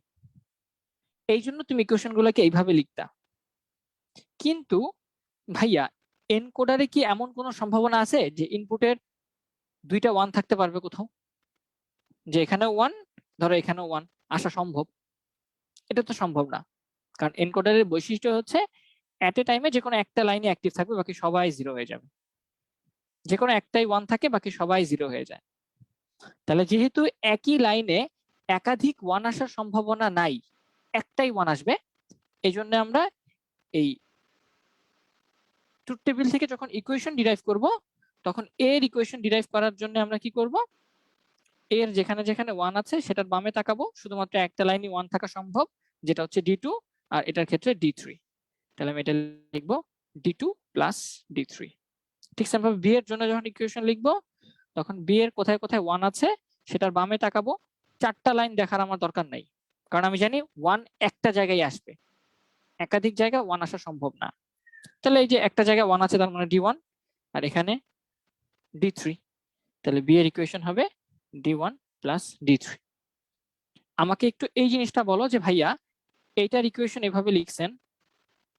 এই জন্য তুমি ইকুয়েশন গুলোকে এইভাবে লিখতা। কিন্তু ভাইয়া এনকোডারে কি এমন কোনো সম্ভাবনা আছে যে ইনপুটের দুইটা ওয়ান থাকতে পারবে কোথাও, যে এখানেও ওয়ান ধরো এখানেও ওয়ান আসা সম্ভব? এটা তো সম্ভব না, কারণ এনকোডারের বৈশিষ্ট্য হচ্ছে এট এ টাইমে যে কোনো একটা লাইনে অ্যাক্টিভ থাকবে, বাকি সবাই জিরো হয়ে যাবে। যে কোনো একটাই ওয়ান থাকে, বাকি সবাই জিরো হয়ে যায়। তাহলে যেহেতু একই লাইনে একাধিক ওয়ান আসার সম্ভাবনা নাই, একটাই ওয়ান আসবে, এই জন্য আমরা এই ট্রুথ টেবিল থেকে যখন ইকুয়েশন ডিরাইভ করব তখন এর ইকুয়েশন ডিরাইভ করার জন্য আমরা কি করব, এর যেখানে যেখানে ওয়ান আছে সেটার বামে তাকাবো, শুধুমাত্র একটা লাইনই ওয়ান থাকা সম্ভব, যেটা হচ্ছে ডি2, আর এটার ক্ষেত্রে ডি3। তাহলে আমি এটা লিখবো ডি2 প্লাস ডি3। ঠিক সেমভাবে বি এর জন্য যখন ইকুয়েশন লিখবো তখন বি এর কোথায় কোথায় ওয়ান আছে সেটার বামে তাকাবো, চারটা লাইন দেখার আমার দরকার নাই, কারণ আমি জানি ওয়ান একটা জায়গায় আসবে, একাধিক জায়গায় ওয়ান আসা সম্ভব না। তাহলে এই যে একটা জায়গায় ওয়ান আছে তার মানে ডি1, আর এখানে ডি3, তাহলে বি এর ইকুয়েশন হবে ডি1 প্লাস ডি3। আমাকে একটু এই জিনিসটা বলো যে ভাইয়া এইটার ইকুয়েশন এভাবে লিখছেন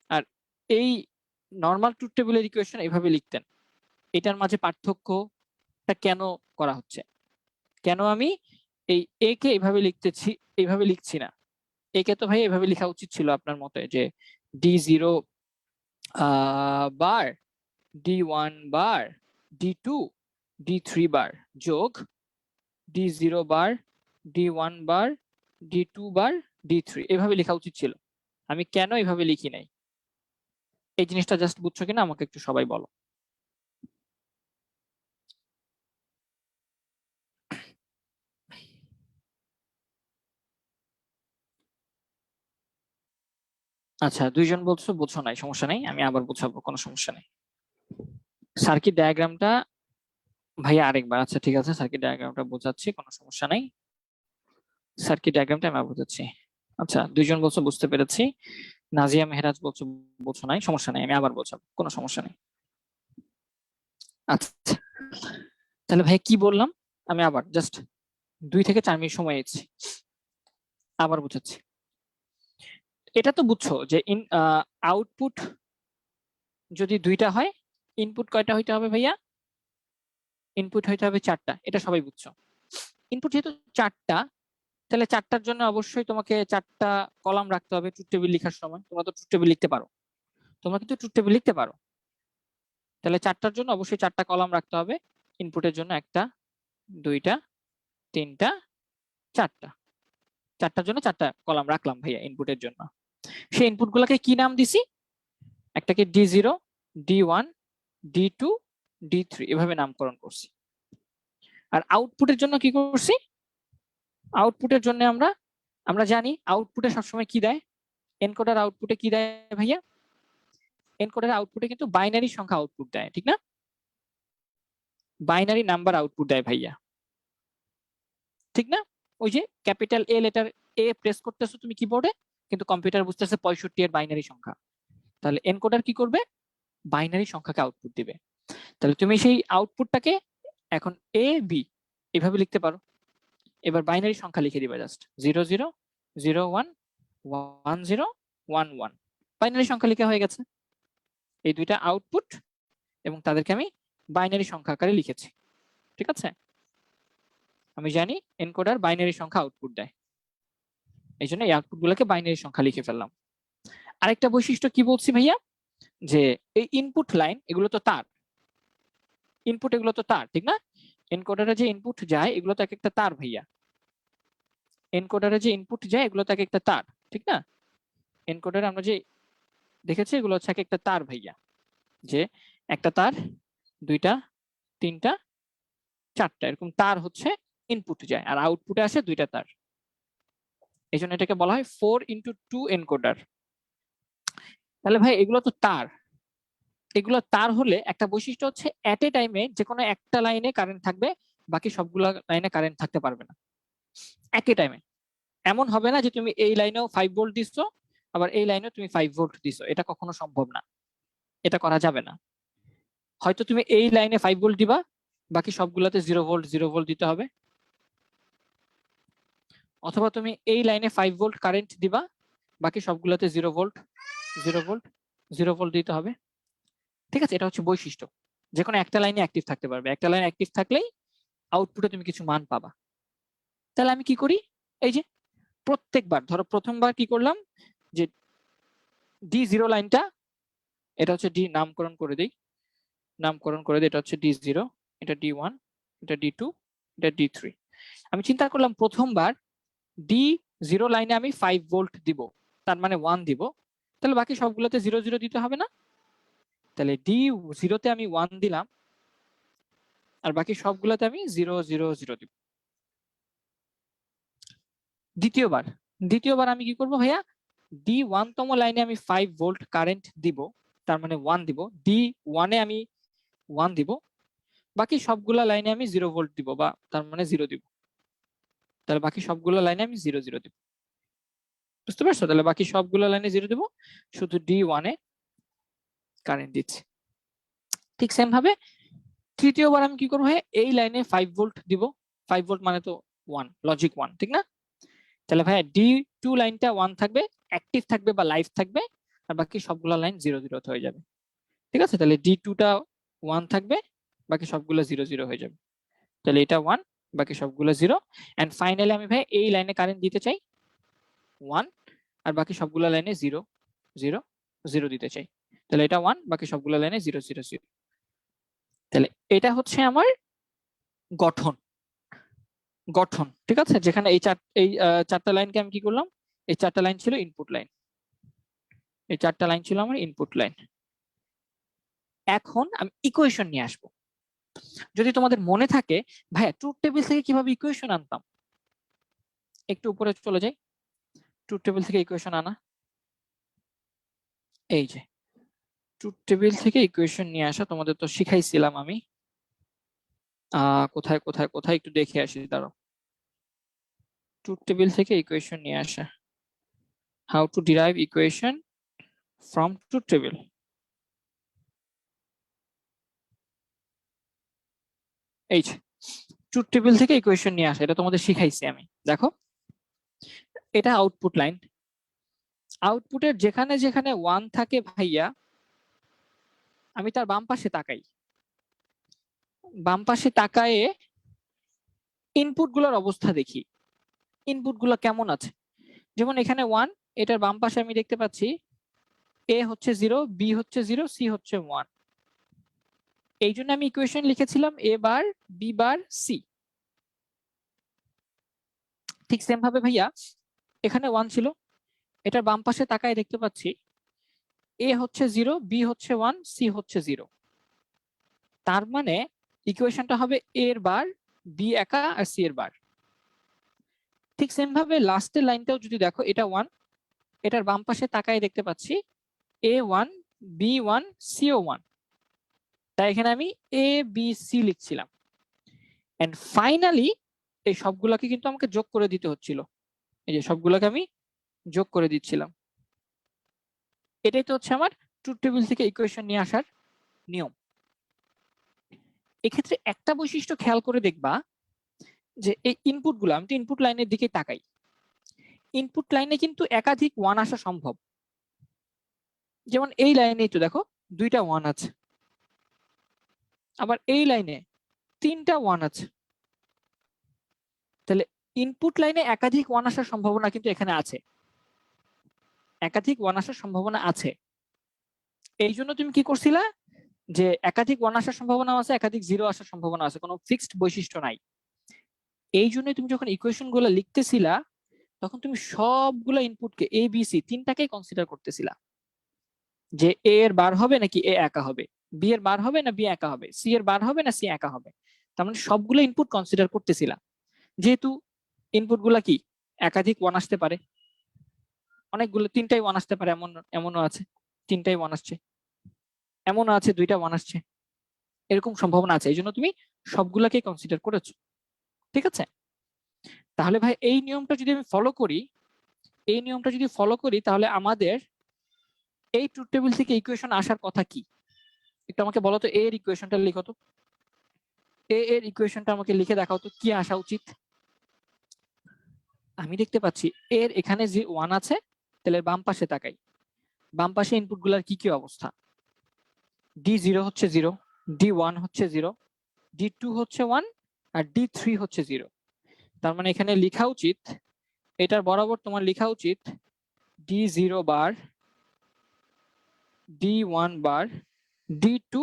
আর এই নর্মাল ট্রুথ টেবিলের ইকুয়েশন এভাবে লিখতেন, এটার মাঝে পার্থক্যটা কেন করা হচ্ছে? কেন আমি এই এ কে এভাবে লিখতেছি, এইভাবে লিখছি না? এ কে তো ভাই এভাবে লেখা উচিত ছিল আপনার মতে, যে ডি0 বার ডি1 বার ডি2 ডি3 বার যোগ ডি0 বার ডি1 বার ডি2 বার ডি3, এভাবে লেখা উচিত ছিল। আমি কেন এভাবে লিখি নাই, এই জিনিসটা জাস্ট বুঝছো কিনা আমাকে একটু সবাই বলো। আচ্ছা, দুইজন বলছো বুঝো নাই, সমস্যা নেই, আমি আবার বুঝাবো, কোনো সমস্যা নেই। সার্কিট ডায়াগ্রামটা ভাইয়া আরেকবার, আচ্ছা ঠিক আছে, সার্কিট ডায়াগ্রামটা বোঝাচ্ছি, কোনো সমস্যা নেই। সার্কিট ডায়াগ্রামটা আমি বোঝাচ্ছি। আচ্ছা, দুইজন বলছো বুঝতে পেরেছি, নাজিয়া মেহরাজ বলছো বুঝো নাই, সমস্যা নেই, আমি আবার বোঝাবো, কোনো সমস্যা নেই। আচ্ছা, তাহলে ভাই কি বললাম, আমি আবার জাস্ট 2 থেকে 4 মিনিট সময় নিচ্ছি, আবার বুঝাচ্ছি। এটা তো বুঝছো যে আউটপুট যদি দুইটা হয়, ইনপুট কয়টা হইতে হবে ভাইয়া? ইনপুট হইতে হবে 4টা, এটা সবাই বুঝছো। ইনপুট যেহেতু 4টা, তাহলে 4টার জন্য অবশ্যই তোমাকে 4টা কলাম রাখতে হবে ট্রুথ টেবিল লেখার সময়। তোমরা তো ট্রুথ টেবিল লিখতে পারো, তোমরা কিন্তু ট্রুথ টেবিল লিখতে পারো। তাহলে 4টার জন্য অবশ্যই 4টা কলাম রাখতে হবে। ইনপুটের জন্য 1টা 2টা 3টা 4টা, 4টার জন্য 4টা কলাম রাখলাম ভাইয়া ইনপুটের জন্য। সেই ইনপুট গুলাকে কি নাম দিছি? একটাকে ডি0, ডি1, ডি2, ডি3 এভাবে নামকরণ করছি। আর আউটপুটের জন্য কি করছি? আউটপুটের জন্য আমরা জানি আউটপুটে সবসময় কি দেয়, এনকোডার আউটপুটে কি দেয় ভাইয়া? এনকোডার আউটপুটে কিন্তু বাইনারি সংখ্যা আউটপুট দেয়, ঠিক না? বাইনারি নাম্বার আউটপুট দেয় ভাইয়া, ঠিক না? ওই যে capital a letter A press করতেছো তুমি কিবোর্ডে, কিন্তু কম্পিউটার বুঝতেছে 65 এর বাইনারি সংখ্যা। তাহলে এনকোডার কি করবে? বাইনারি সংখ্যাকে আউটপুট দিবে। তাহলে তুমি সেই আউটপুটটাকে এখন এ বি এভাবে লিখতে পারো। এবার বাইনারি সংখ্যা লিখে দিবে জাস্ট 00 01 10 11, বাইনারি সংখ্যা লিখা হয়ে গেছে। এই দুইটা আউটপুট এবং তাদেরকে আমি বাইনারি সংখ্যা আকারে লিখেছি, ঠিক আছে? আমি জানি এনকোডার বাইনারি সংখ্যা আউটপুট দেয়, এই জন্য এই আউটপুট গুলোকে বাইনারি সংখ্যা লিখে ফেললাম। আরেকটা বৈশিষ্ট্য কি বলছি ভাইয়া, যে এই ইনপুট লাইন এগুলো তো তার, ইনপুট এগুলো তো তার, ঠিক না? এনকোডারে যে ইনপুট যায় এগুলো তো এক একটা তার ভাইয়া, এনকোডারে যে ইনপুট যায় এগুলো তো এক একটা তার, ঠিক না? এনকোডারে আমরা যে দেখেছি এগুলো হচ্ছে এক একটা তার ভাইয়া, যে একটা তার 2টা 3টা 4টা এরকম তার হচ্ছে ইনপুট যায়, আর আউটপুটে আসে 2টা তার। এই জন্য এটাকে বলা হয় 4x2 এনকোডার। তাহলে ভাই এগুলো তো তার, এগুলো তার হলে একটা বৈশিষ্ট্য হচ্ছে এট এ টাইমে যে কোনো একটা লাইনে কারেন্ট থাকবে, বাকি সবগুলো লাইনে কারেন্ট থাকতে পারবে না একই টাইমে। এমন হবে না যে তুমি এই লাইনেও 5 ভোল্ট দিচ্ছ আবার এই লাইনেও তুমি 5 ভোল্ট দিচ্ছ, এটা কখনো সম্ভব না, এটা করা যাবে না। হয়তো তুমি এই লাইনে 5 ভোল্ট দিবা, বাকি সবগুলোতে 0 ভোল্ট দিতে হবে, অথবা তুমি এই লাইনে 5 ভোল্ট কারেন্ট দিবা, বাকি সবগুলোতে 0 ভোল্ট 0 ভোল্ট দিতে হবে। ঠিক আছে, এটা হচ্ছে বৈশিষ্ট্য, যে কোনো একটা লাইনে অ্যাক্টিভ থাকতে পারবে, একটা লাইন অ্যাক্টিভ থাকলেই আউটপুটে তুমি কিছু মান পাবা। তাহলে আমি কি করি, এই যে প্রত্যেকবার ধরো প্রথমবার কি করলাম যে D0 লাইনটা, এটা হচ্ছে ডি নামকরণ করে দিই, এটা হচ্ছে D0, এটা D1, এটা D2, এটা D3। আমি চিন্তা করলাম প্রথমবার D0 লাইনে আমি 5 ভোল্ট দিব, তার মানে 1 দিব, তাহলে বাকি সবগুলোতে 0 দিতে হবে না? তাহলে D0 তে আমি 1 দিলাম আর বাকি সবগুলোতে আমি 0 দিব। দ্বিতীয়বার আমি কি করব ভাইয়া, D1 তম লাইনে আমি 5 ভোল্ট কারেন্ট দিব, তার মানে 1 দিব, D1 এ আমি 1 দিব, বাকি সবগুলা লাইনে আমি 0 ভোল্ট দিব বা তার মানে 0 দিব, তাহলে বাকি সবগুলো লাইনে আমি 0 দিব। বুঝতে পারছো? তাহলে বাকি সবগুলো লাইনে 0 দিব, শুধু D1 এ কারেন্ট দিচ্ছি। ঠিক সেম ভাবে তৃতীয়বার আমি কি করবো, এই লাইনে 5 ভোল্ট দিব, 5 ভোল্ট মানে তো 1, লজিক 1, ঠিক না? তাহলে ভাইয়া D2 লাইনটা 1 থাকবে, অ্যাক্টিভ থাকবে বা লাইভ থাকবে, আর বাকি সবগুলো লাইন 0 হয়ে যাবে। ঠিক আছে, তাহলে D2 টা 1 থাকবে, বাকি সবগুলো 0 হয়ে যাবে, তাহলে এটা 1, বাকি সবগুলো 0। এন্ড ফাইনালি আমি ভাই এই লাইনে কারেন্ট দিতে চাই 1, আর বাকি সবগুলো লাইনে 0 দিতে চাই, তাহলে এটা 1, বাকি সবগুলো লাইনে 0। তাহলে এটা হচ্ছে আমার গঠন। ঠিক আছে, যেখানে এই চারটা লাইনকে আমি কি করলাম, এই চারটা লাইন ছিল ইনপুট লাইন, এই চারটা লাইন ছিল আমার ইনপুট লাইন। এখন আমি ইকুয়েশন নিয়ে আসবো। যদি তোমাদের মনে থাকে ভাইয়া ট্রুথ টেবিল থেকে কিভাবে ইকুয়েশন আনতাম, একটু উপরে চলে যাই, ট্রুথ টেবিল থেকে ইকুয়েশন আনা, এই যে ট্রুথ টেবিল থেকে ইকুয়েশন নিয়ে আসা তোমাদের তো শিখাইছিলাম আমি। কোথায় কোথায় কোথায় একটু দেখে আসি, দাঁড়াও। ট্রুথ টেবিল থেকে ইকুয়েশন নিয়ে আসা, how to derive equation from truth table. এই যে ট্রুথ টেবিল থেকে ইকুয়েশন নিয়ে আসা, এটা তোমাদের শিখাইছি আমি। দেখো এটা আউটপুট লাইন, আউটপুটের যেখানে যেখানে 1 থাকে ভাইয়া, আমি তার বাম পাশে তাকাই, বাম পাশে তাকায়ে ইনপুট গুলোর অবস্থা দেখি, ইনপুট গুলো কেমন আছে। যেমন এখানে 1, এটার বাম পাশে আমি দেখতে পাচ্ছি এ হচ্ছে 0, বি হচ্ছে 0, সি হচ্ছে 1। এই জন্য আমি ইকুয়েশন লিখেছিলাম এ বার, বি বার, সি। ঠিক সেম ভাবে ভাইয়া এখানে 1 ছিল, এটার বাম পাশে তাকায় দেখতে পাচ্ছি এ হচ্ছে 0, বি হচ্ছে 1, সি হচ্ছে 0। তার মানে ইকুয়েশনটা হবে এ এর বার, বি একা আর সি এর বার। ঠিক সেম ভাবে লাস্টের লাইনটাও যদি দেখো, এটা 1, এটার বাম পাশে তাকায় দেখতে পাচ্ছি A1, B1, CO1। তাই এখানে আমি A B C লিখছিলাম। And finally এই সবগুলোকে কিন্তু আমাকে যোগ করে দিতে হচ্ছিল, এই যে সবগুলোকে আমি যোগ করে দিচ্ছিলাম। এটাই তো হচ্ছে আমার ট্রুথ টেবিল থেকে ইকুয়েশন নিয়ে আসার নিয়ম। এক্ষেত্রে একটা বৈশিষ্ট্য খেয়াল করে দেখবা যে এই ইনপুট গুলো, আমি তো ইনপুট লাইনের দিকে তাকাই, ইনপুট লাইনে কিন্তু একাধিক 1 আসা সম্ভব। যেমন এই লাইনেই তো দেখো 2টা 1 আছে, আবার এই লাইনে 3টা 1 আছে। তাহলে ইনপুট লাইনে একাধিক 1 আসার সম্ভাবনা কিন্তু এখানে আছে, একাধিক 1 আসার সম্ভাবনা আছে। এই জন্য তুমি কি করছিলা, যে একাধিক 1 আসার সম্ভাবনা আছে, একাধিক 0 আসার সম্ভাবনা আছে, কোনো ফিক্সড বৈশিষ্ট্য নাই। এই জন্য তুমি যখন ইকুয়েশন গুলো লিখতেছিলা তখন তুমি সবগুলো ইনপুটকে এ বি সি তিনটাকেই কনসিডার করতেছিলা, যে এ এর বার হবে নাকি এ একা হবে, বি এর বার হবে না বি একা হবে, সি এর বার হবে না সি একা হবে। তার মানে সবগুলো ইনপুট কনসিডার করতেছিলা। যেহেতু ইনপুট গুলা কি একাধিক ওয়ান আসতে পারে, অনেকগুলো 3টাই ওয়ান আসতে পারে, এমনও আছে 3টাই ওয়ান আসছে, এমনও আছে 2টা ওয়ান আসছে, এরকম সম্ভাবনা আছে, এই জন্য তুমি সবগুলাকে কনসিডার করেছো। ঠিক আছে, তাহলে ভাই এই নিয়মটা যদি আমি ফলো করি, তাহলে আমাদের এই ট্রুথ টেবিল থেকে ইকুয়েশন আসার কথা কি? একটু আমাকে বলো তো, এর ইকুয়েশনটা লিখো তো, এর ইকুয়েশনটা আমাকে লিখে দেখাও তো, কি আসা উচিত? আমি দেখতে পাচ্ছি এর এখানে যে ওয়ান আছে, তাহলে বাম পাশে তাকাই, বাম পাশে ইনপুট গুলার কি কি অবস্থা? D0 হচ্ছে 0, D1 হচ্ছে 0, D2 হচ্ছে 1, আর D3 হচ্ছে 0। তার মানে এখানে লেখা উচিত, এটার বরাবর তোমার লেখা উচিত D0 bar, D1 bar, D2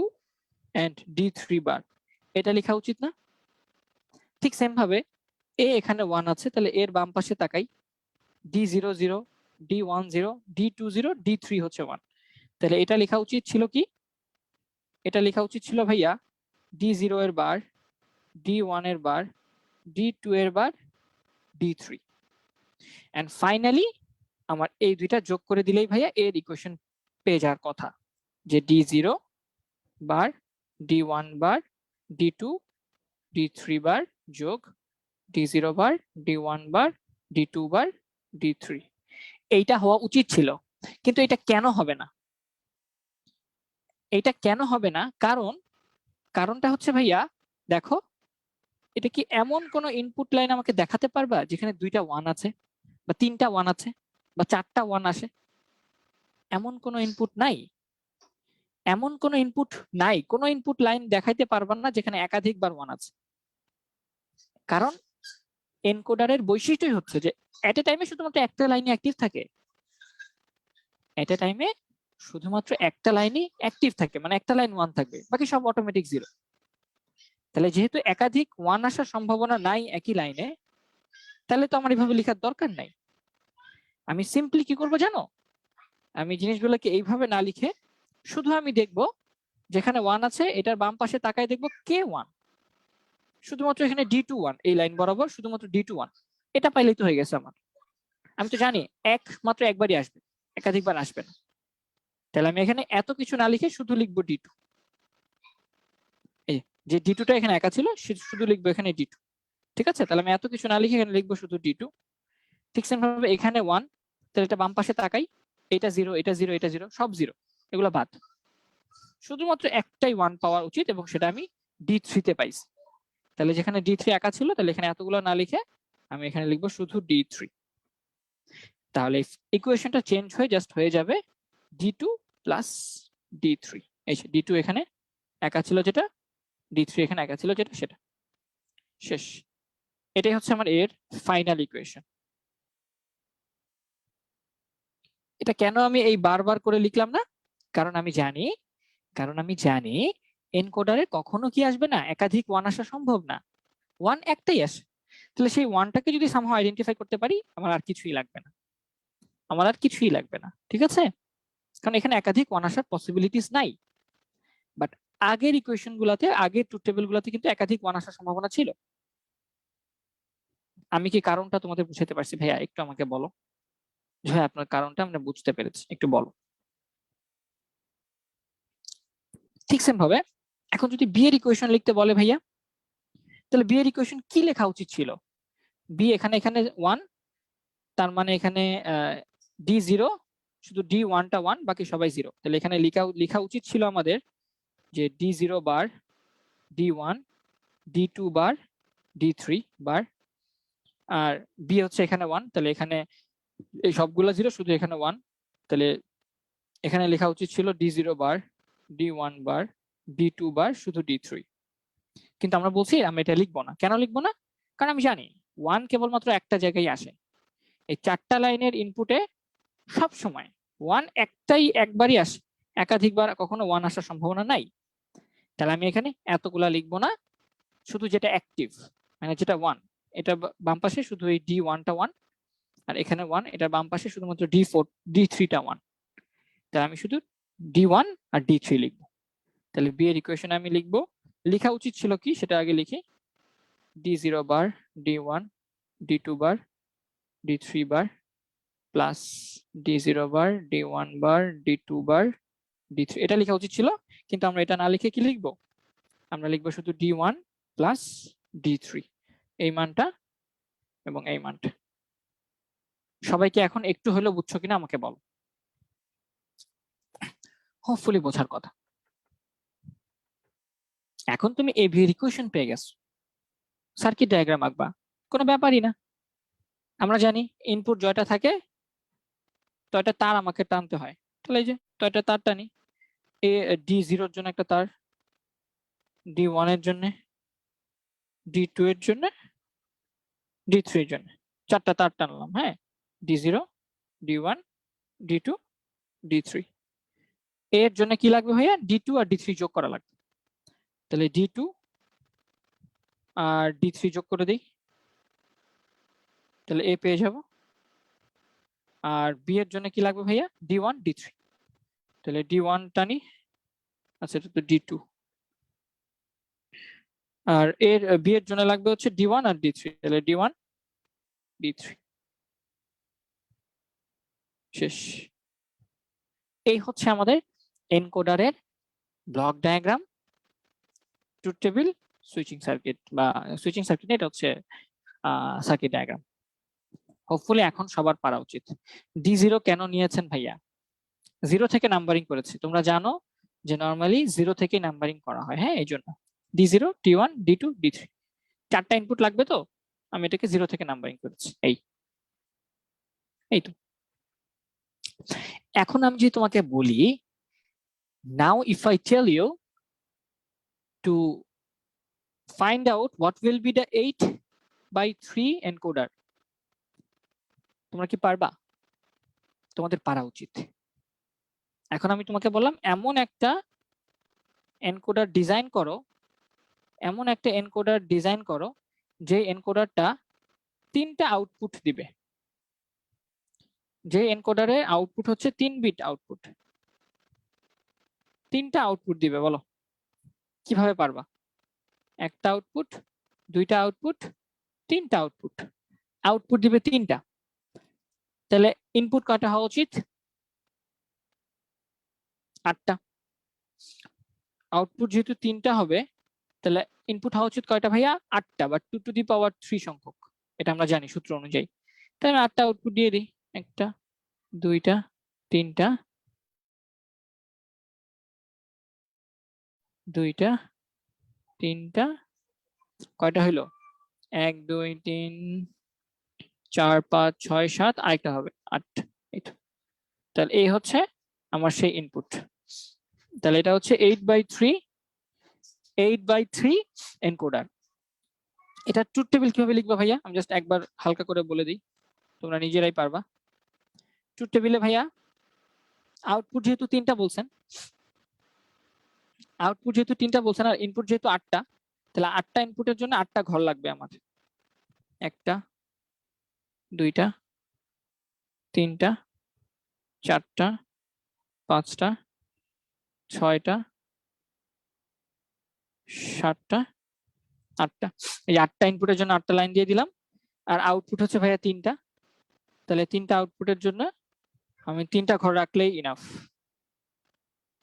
and D3 বার, এটা লেখা উচিত না? ঠিক সেম ভাবে এ এখানে 1 আছে, তাহলে এর বাম পাশে তাকাই, D0 0, D1 0, D2 0, D3 হচ্ছে 1, তাহলে এটা লেখা উচিত ছিল কি? এটা লেখা উচিত ছিল ভাইয়া D0 এর বার, D1 এর বার, D2 এর বার, D3, এন্ড ফাইনালি আমার এই দুইটা যোগ করে দিলেই ভাইয়া এর ইকুয়েশন পেয়ে যাওয়ার কথা, যে D0 বার, D1 বার, D2, D3 বার যোগ D0 বার, D1 বার, D2 বার, D3, এইটা হওয়া উচিত ছিল। কিন্তু এটা কেন হবে না? এটা কেন হবে না? কারণটা হচ্ছে ভাইয়া, দেখো, এটা কি এমন কোন ইনপুট লাইন আমাকে দেখাতে পারবা যেখানে 2টা ওয়ান আছে, বা 3টা ওয়ান আছে, বা 4টা ওয়ান আসে? এমন কোন ইনপুট নাই, কোন ইনপুট লাইন দেখাইতে পারবা না যেখানে একাধিকবার ওয়ান আছে। কারণ এনকোডারের বৈশিষ্ট্যই হচ্ছে যে এট এ টাইমে শুধুমাত্র একটা লাইনই অ্যাক্টিভ থাকে, মানে একটা লাইন ওয়ান থাকবে, বাকি সব অটোমেটিক জিরো। তাহলে যেহেতু একাধিক ওয়ান আসার সম্ভাবনা নাই একই লাইনে, তাহলে তো আমার এইভাবে লেখার দরকার নাই। আমি সিম্পলি কি করব জানো? আমি জিনিসগুলোকে এইভাবে না লিখে শুধু আমি দেখব যেখানে ওয়ান আছে এটার বাম পাশে তাকায় দেখব K1, শুধুমাত্র এখানে D2 1, এই লাইন বরাবর শুধুমাত্র D2 1, এটা পাইলেই তো হয়ে গেছে আমার। আমি তো জানি মাত্র একবারই আসবে, একাধিকবার আসবে না। তাহলে আমি এখানে এত কিছু না লিখে শুধু লিখবো D2, এই যে D2টা এখানে একা ছিল, শুধু লিখবো এখানে D2। ঠিক আছে, তাহলে আমি এত কিছু না লিখে এখানে লিখবো শুধু D2। ঠিক সেম ভাবে এখানে 1, তাহলে এটা বাম পাশে তাকাই, এটা 0, এটা 0, এটা 0, সব 0, এগুলো বাদ। শুধুমাত্র একটাই 1 পাওয়া উচিত এবং সেটা আমি D3 তে পাইছি। তাহলে যেখানে D3 একা ছিল, তাহলে এখানে এতগুলো না লিখে আমি এখানে লিখবো শুধু D3। তাহলে ইকুয়েশনটা চেঞ্জ হয়ে জাস্ট হয়ে যাবে D2 প্লাস D3। এই D2 এখানে একা ছিল যেটা, D3 এখানে একা ছিল যেটা, সেটা শেষ। এটাই হচ্ছে আমার এর ফাইনাল ইকুয়েশন। এটা কেন আমি এই বারবার করে লিখলাম না? কারণ আমি জানি এনকোডারে কখনো কি আসবে না, একাধিক ওয়ান আসা সম্ভব না, ওয়ান একটাই আসে। তাহলে সেই ওয়ানটাকে যদি সামহাও আইডেন্টিফাই করতে পারি, আমার আর কিছুই লাগবে না। ঠিক আছে, কারণ এখানে একাধিক ওয়ান আসার পসিবিলিটিস নাই। বাট আগের ইকুয়েশন গুলাতে, আগের ট্রুথ টেবিল গুলাতে কিন্তু একাধিক ওয়ান আসার সম্ভাবনা ছিল। আমি কি কারণটা তোমাদের বুঝাতে পারছি ভাইয়া? একটু আমাকে বলো। ভাই আপনার কারণটা আমরা বুঝতে পেরেছি, একটু বলো। ঠিক সেম ভাবে এখন যদি বি এর ইকুয়েশন লিখতে বলে ভাইয়া, তাহলে বি এর ইকুয়েশন কি লেখা উচিত ছিল? বি এখানে 1, তার মানে এখানে D0, শুধু D1টা 1, বাকি সবাই 0। তাহলে এখানে লেখা উচিত ছিল আমাদের যে D0 বার, D1, D2 বার, D3 বার, আর বি হচ্ছে এখানে 1, তাহলে এখানে এই সবগুলো 0, শুধু এখানে 1। তাহলে এখানে লেখা উচিত ছিল D0 বার, D1 বার, D2 বার, শুধু D3। কিন্তু আমরা বলছি আমরা এটা লিখবো না। কেন লিখবো না? কারণ আমি জানি 1 কেবলমাত্র একটা জায়গায় আসে। এই 4টা লাইনের ইনপুটে সব সময় 1 একবারই আসে, একাধিকবার কখনো 1 আসার সম্ভাবনা নাই। তাহলে আমি এখানে এতগুলা লিখবো না, শুধু যেটা অ্যাক্টিভ, মানে যেটা 1, এটা বাম পাশে শুধু এই D1টা 1, আর এখানে 1, এটার বাম পাশে শুধুমাত্র D4, D3টা 1। তাহলে আমি শুধু D1 আর D3 লিখবো। তাহলে বি এর ইকুয়েশনে আমি লিখবো, লেখা উচিত ছিল কি সেটা আগে লিখি, D0 বার, D1, D2 বার, d3 বার প্লাস d0 বার d1 বার d2 বার d3, এটা লেখা উচিত ছিল, কিন্তু আমরা এটা না লিখে কি লিখবো, আমরা লিখবো শুধু d1 প্লাস d3, এই মানটা এবং এই মানটা। সবাইকে এখন একটু হলেও বুঝছো কিনা আমাকে বলো, হোপফুলি বোঝার কথা। এখন তুমি এভি ইকুয়েশন পেয়ে গেছো, সার্কিট ডায়াগ্রাম আঁকবা, কোনো ব্যাপারই না। আমরা জানি ইনপুট জয়টা থাকে তয়টা তার আমাকে টানতে হয়, তাহলে এই যে তয়টা তার টানি, d0 এর জন্য একটা তার, d1 এর জন্য, d2 এর জন্য, d3 এর জন্য, চারটা তার টানলাম। হ্যাঁ, d0, d1, d2, d3। এর জন্য কি লাগবে ভাইয়া, d2 আর d3 যোগ করা লাগবে, তাহলে d2 আর d3 যোগ করে দিই, তাহলে এ পেয়ে যাব। আর বি এর জন্য কি লাগবে ভাইয়া, d1, d3, তাহলে d1 টানি, আচ্ছা এটা তো d2, আর এর বি এর জন্য লাগবে হচ্ছে d1 আর d3, তাহলে d1, d3, শেষ। এই হচ্ছে আমাদের এনকোডারের block diagram, truth table, switching circuit, বা সুইচিং সার্কিট এটা হচ্ছে সার্কিট ডায়াগ্রাম। হোপফুলি এখন সবার পারা উচিত। d0 কেন নিয়েছেন ভাইয়া, 0 থেকে নাম্বারিং করেছি, তোমরা জানো যে নরমালি 0 থেকে নাম্বারিং করা হয়। হ্যাঁ, এই জন্য d0, d1, d2, d3, চারটা ইনপুট লাগবে, তো আমি এটাকে 0 থেকে নাম্বারিং করেছি। এই তো। এখন আমি যদি তোমাকে বলি, now if I tell you to find out what will be the 8/3 encoder, তোমরা কি পারবা? তোমাদের পারা উচিত। এখন আমি তোমাকে বললাম এমন একটা এনকোডার ডিজাইন করো, এমন একটা এনকোডার ডিজাইন করো যে এনকোডারটা 3টা আউটপুট দিবে, যে এনকোডারের আউটপুট হচ্ছে 3 বিট আউটপুট, 3টা আউটপুট দিবে। বলো কিভাবে পারবা? একটা আউটপুট, দুইটা আউটপুট, 3টা আউটপুট, আউটপুট দিবে 3টা, তাহলে ইনপুট কয়টা হওয়া উচিত? 8টা। আউটপুট যেহেতু 3টা হবে, তাহলে ইনপুট হওয়া উচিত কয়টা ভাইয়া? 8টা, বা 2 টু দি পাওয়ার 3 সংখ্যক, এটা আমরা জানি সূত্র অনুযায়ী। তাহলে আমি 8টা আউটপুট দিয়ে দিই, একটা, দুইটা, তিনটা, দুইটা, তিনটা, কয়টা হইলো? 1 2 3 4 5 6 7, আরেকটা হবে 8। এই তো, তাহলে এই হচ্ছে আমার সেই ইনপুট। তাহলে এটা হচ্ছে 8/3 এনকোডার। এটা ট্রুথ টেবিল কিভাবে লিখবা ভাইয়া, আমি জাস্ট একবার হালকা করে বলে দিই, তোমরা নিজেরাই পারবা। ট্রুথ টেবিলে ভাইয়া আউটপুট যেহেতু 3টা বলছেন, আউটপুট যেহেতু 3টা বলছেন আর ইনপুট যেহেতু 8টা, তাহলে 8টা ইনপুটের জন্য 8টা ঘর লাগবে আমার। একটা, দুইটা, তিনটা, চারটা, পাঁচটা, ছয়টা, সাতটা, আটটা। এই 8টা ইনপুটের জন্য 8টা লাইন দিয়ে দিলাম। আর আউটপুট হচ্ছে ভাইয়া 3টা, তাহলে 3টা আউটপুটের জন্য আমি 3টা ঘর রাখলেই ইনাফ।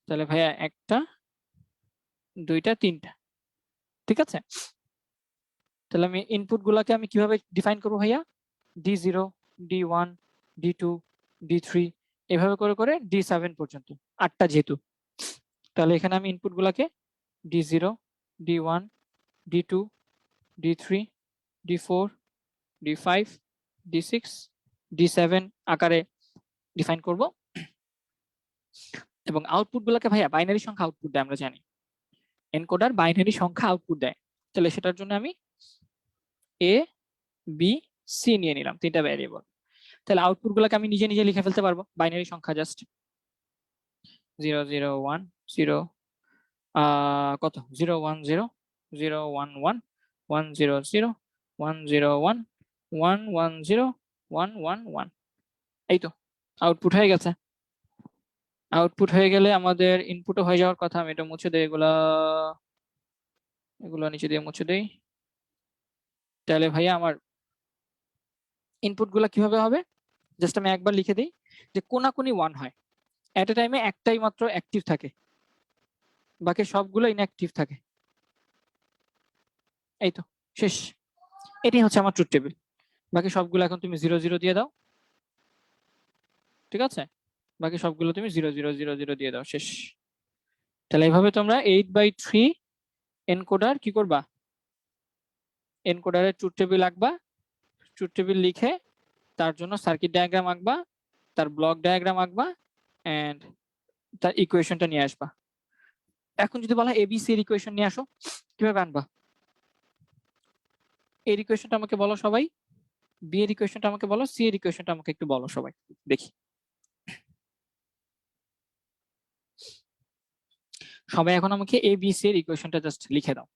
তাহলে ভাইয়া একটা, দুইটা, তিনটা, ঠিক আছে। তাহলে আমি ইনপুট গুলাকে আমি কিভাবে ডিফাইন করবো ভাইয়া, d0, d1, d2, d3, এভাবে করে করে d7 পর্যন্ত, 8টা যেহেতু। তাহলে এখানে আমি ইনপুট গুলাকে d0, d1, d2, d3, d4, d5, d6, d7 আকারে ডিফাইন করব। এবং আউটপুট গুলোকে ভাইয়া বাইনারি সংখ্যা আউটপুট দেয়, আমরা জানি এনকোডার বাইনারি সংখ্যা আউটপুট দেয়। তাহলে সেটার জন্য আমি এ, বি, সি নিয়ে নিলাম, 3টা ভ্যারিয়েবল। তাহলে আউটপুট গুলোকে আমি নিজে নিজে লিখে ফেলতে পারবো, বাইনারি সংখ্যা জাস্ট 0 0 1 0, কত 0 1 0 0 1 1 1 0 0 1 0 1 1 1 0 1 1 1। এই তো আউটপুট হয়ে গেছে। আউটপুট হয়ে গেলে আমাদের ইনপুটও হয়ে যাওয়ার কথা। আমি এটা মুছে দেই, এগুলো নিচে দিয়ে মুছে দেই। তাহলে ভাইয়া আমার ইনপুট গুলা কিভাবে হবে, জাস্ট আমি একবার লিখে দিই যে কোনাকুনি 1 হয়, এট এ টাইমে একটাই মাত্র অ্যাক্টিভ থাকে, বাকি সবগুলো ইনঅ্যাক্টিভ থাকে। এই তো শেষ, এটাই হচ্ছে আমার ট্রুথ টেবিল। বাকি সবগুলো এখন তুমি 0 0 দিয়ে দাও, ঠিক আছে, বাকি সবগুলো তুমি 0 0 0 0 দিয়ে দাও, শেষ। তাহলে এইভাবে তোমরা 8/3 এনকোডার কি করবা, এনকোডারের ট্রুথ টেবিল আঁকবা, ট্রুথ টেবিল লিখে তার জন্য সার্কিট ডায়াগ্রাম আঁকবা, তার ব্লক ডায়াগ্রাম আঁকবা, এন্ড তার ইকুয়েশনটা নিয়ে আসবা। এখন যদি বলা এবিসি এর ইকুয়েশন নিয়ে আসো, কিভাবে আনবা? এর ইকুয়েশনটা আমাকে বলো সবাই, বি এর ইকুয়েশনটা আমাকে বলো, সি এর ইকুয়েশনটা আমাকে একটু বলো সবাই, দেখি সবাই এখন আমাকে এবিসি এর ইকুয়েশনটা জাস্ট লিখে দাও।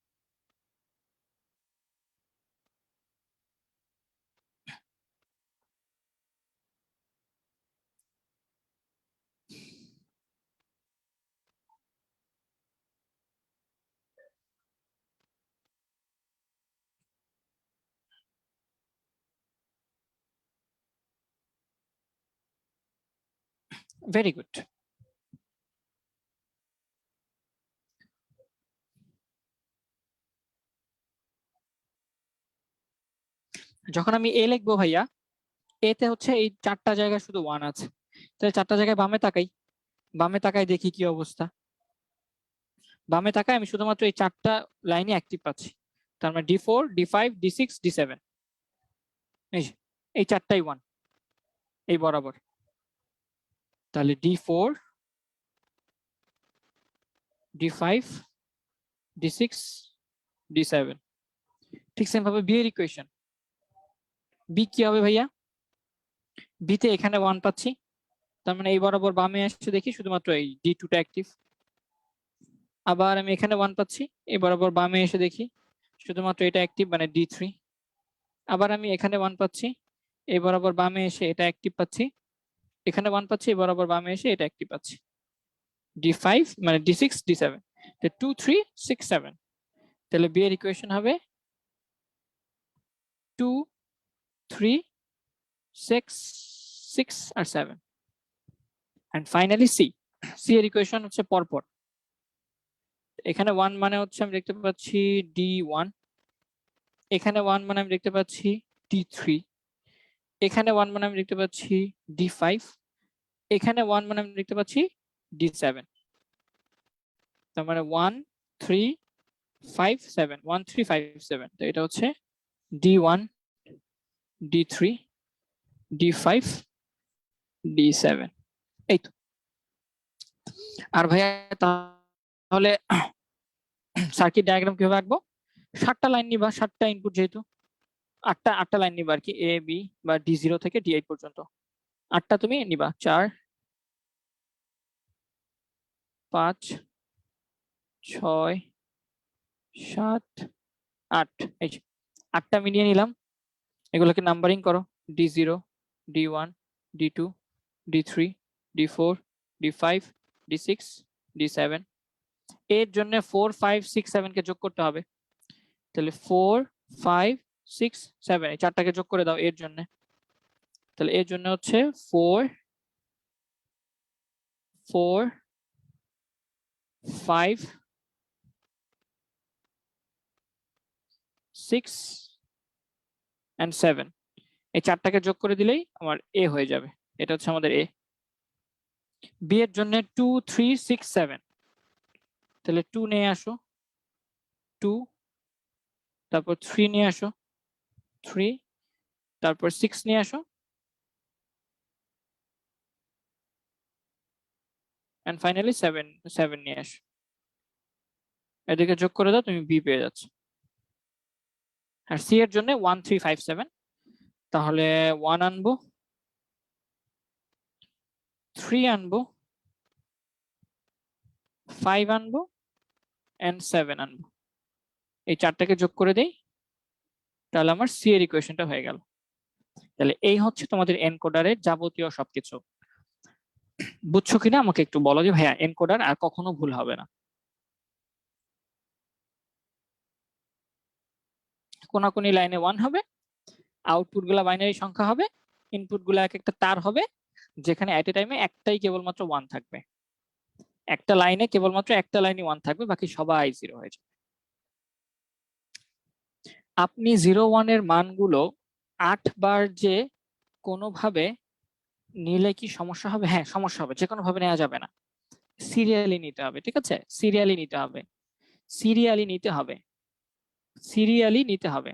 Very good. যখন আমি এ লিখবো ভাইয়া, এতে হচ্ছে এই 4টা জায়গায় শুধু 1 আছে, তাহলে 4টা জায়গায় বামে তাকাই, বামে তাকাই দেখি কি অবস্থা। বামে তাকাই আমি শুধুমাত্র এই 4টা লাইনে অ্যাক্টিভ পাচ্ছি, তার মানে D4 D5 D6 D7, এই 4টাই 1 এই বরাবর। তাহলে D4 D5 D6 D7। ঠিক সেম ভাবে বি এর ইকুয়েশন, বি কি হবে ভাইয়া, বি তে এখানে 1 পাচ্ছি, তার মানে এই বরাবর বামে আসছে দেখি শুধুমাত্র এই D2 টা অ্যাক্টিভ। আবার আমি এখানে 1 পাচ্ছি, এই বরাবর বামে এসে দেখি শুধুমাত্র এটা অ্যাক্টিভ, মানে D3। আবার আমি এখানে 1 পাচ্ছি, এই বরাবর বামে এসে এটা অ্যাক্টিভ পাচ্ছি, এখানে 1 পাচ্ছি, এই বরাবর বামে এসে এটা অ্যাক্টিভ পাচ্ছি, D5 মানে D6 D7, 2 3 6 7। তাহলে বি এর ইকুয়েশন হবে 2 3 6 6 আর 7। এন্ড ফাইনালি সি, সি এর ইকুয়েশন হচ্ছে পরপর, এখানে 1 মানে হচ্ছে আমি দেখতে পাচ্ছি D1, এখানে 1 মানে আমি দেখতে পাচ্ছি D3, এখানে 1 মানে আমি দেখতে পাচ্ছি D5, এখানে 1 মানে আমি দেখতে পাচ্ছি D7। তার মানে 1 3 5 7, 1 3 5 7। তো এটা হচ্ছে D1 D3 D5 D7। এই তো। আর ভাইয়া তাহলে সার্কিট ডায়াগ্রাম কিভাবে আঁকবো? 7টা লাইন নিবা, 7টা ইনপুট যেহেতু, 8টা লাইন নিবা আর কি, এ বি বা D0 থেকে D8 পর্যন্ত 8টা তুমি নিবা, 4 5 6 7 8, এই 8টা মিলিয়ে নিলাম, এগুলোকে নাম্বারিং করো, D0 D1 D2 D3 D4 D5 D6 D7। এর জন্য 4 5 6 7 কে যোগ করতে হবে, তাহলে 4 5 6 7 এই 4টাকে যোগ করে দাও এর জন্য। তাহলে এর জন্য হচ্ছে 4 4 5 6 and 7, এই 4টাকে যোগ করে দিলেই আমার এ হয়ে যাবে, এটা হচ্ছে আমাদের এ। বি এর জন্য 2 3 6 7, তাহলে 2 নিয়ে আসো, 2, তারপর 3 নিয়ে আসো, 3, তারপর 6 নিয়ে আসো, এন্ড ফাইনালি 7 7 নিয়ে আসো, এদিকে যোগ করে দাও, তুমি বি পেয়ে যাচ্ছ। আর সি এর জন্য 1 3 5 7, তাহলে 1 আনবো, 3 আনবো, 5 আনবো, এন্ড 7 আনবো, এই 4টাকে যোগ করে দেই, তাহলে আমার সি এর ইকুয়েশনটা হয়ে গেল। তাহলে এই হচ্ছে তোমাদের এনকোডারের যাবতীয় সবকিছু। বুঝছো কিনা আমাকে একটু বলো যে ভাইয়া, এনকোডার আর কখনো ভুল হবে না। কোনাকুনি লাইনে 1 হবে, আউটপুট গুলা বাইনারি সংখ্যা হবে, ইনপুট গুলা এক একটা তার হবে, যেখানে এট এ টাইমে একটাই কেবলমাত্র 1 থাকবে। একটা লাইনে কেবলমাত্র একটা লাইনে 1 থাকবে, বাকি সবাই 0 হয়ে যাবে। আপনি 0 1 এর মানগুলো 8 বার যে কোনোভাবে নিলে কি সমস্যা হবে? হ্যাঁ, সমস্যা হবে, যে কোনো ভাবে নেওয়া যাবে না, সিরিয়ালি নিতে হবে। ঠিক আছে, সিরিয়ালি নিতে হবে, সিরিয়ালি নিতে হবে, সিরিয়ালি নিতে হবে।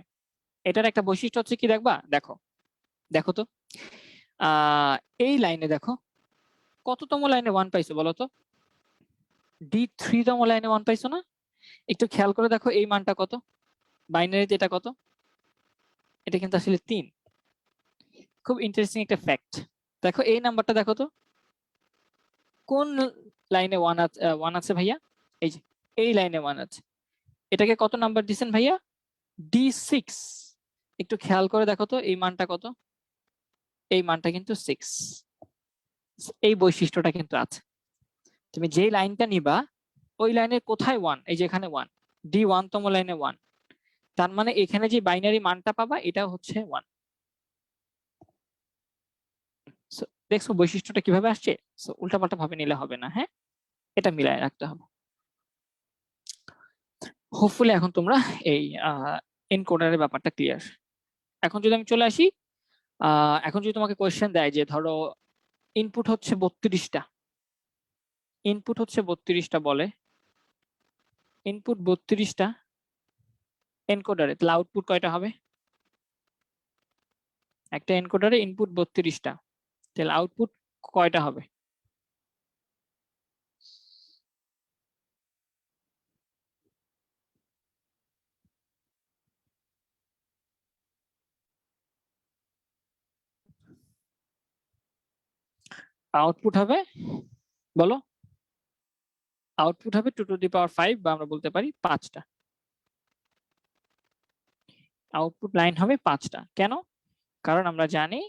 এটার একটা বৈশিষ্ট্য হচ্ছে কি, দেখবা, দেখো দেখো তো, এই লাইনে দেখো কততম লাইনে 1 পাইছো বলো তো? D3 তম লাইনে 1 পাইছো না? একটু খেয়াল করে দেখো এই মানটা কত, বাইনারিতে এটা কত? এটা কিন্তু আসলে 3। খুব ইন্টারেস্টিং একটা ফ্যাক্ট। দেখো এই নাম্বারটা দেখো তো, কোন লাইনে 1 আছে ভাইয়া? এই যে এই লাইনে 1 আছে। এটাকে কত নাম্বার দিবেন ভাইয়া? D6। একটু খেয়াল করে দেখো তো এই মানটা কত? এই মানটা কিন্তু 6। এই বৈশিষ্ট্যটা কিন্তু আছে। তুমি যে লাইনটা নিবা ওই লাইনের কোথায় 1, এই যে এখানে 1, D1 তম লাইনে 1, তার মানে এখানে যে বাইনারি মানটা পাবা এটা হচ্ছে 1। দেখছো বৈশিষ্ট্যটা কিভাবে আসছে? উল্টাপাল্টা ভাবে নিলে হবে না, হ্যাঁ, এটা মিলায় রাখতে হবে। হোপফুলি এখন তোমরা এই এনকোডারের ব্যাপারটা ক্লিয়ার। এখন যদি আমি চলে আসি, এখন যদি তোমাকে কোয়েশ্চেন দেয় যে ধরো ইনপুট হচ্ছে 32টা, ইনপুট হচ্ছে 32টা বলে, ইনপুট 32টা এনকোডারে, তাহলে আউটপুট কয়টা হবে? একটা এনকোডারে ইনপুট 32টা, তাহলে আউটপুট কয়টা হবে? আউটপুট হবে, বলো, আউটপুট হবে 2 টু দি পাওয়ার 5, বা আমরা বলতে পারি 5টা। আউটপুট লাইন হবে 5টা। কেন? কারণ আমরা জানি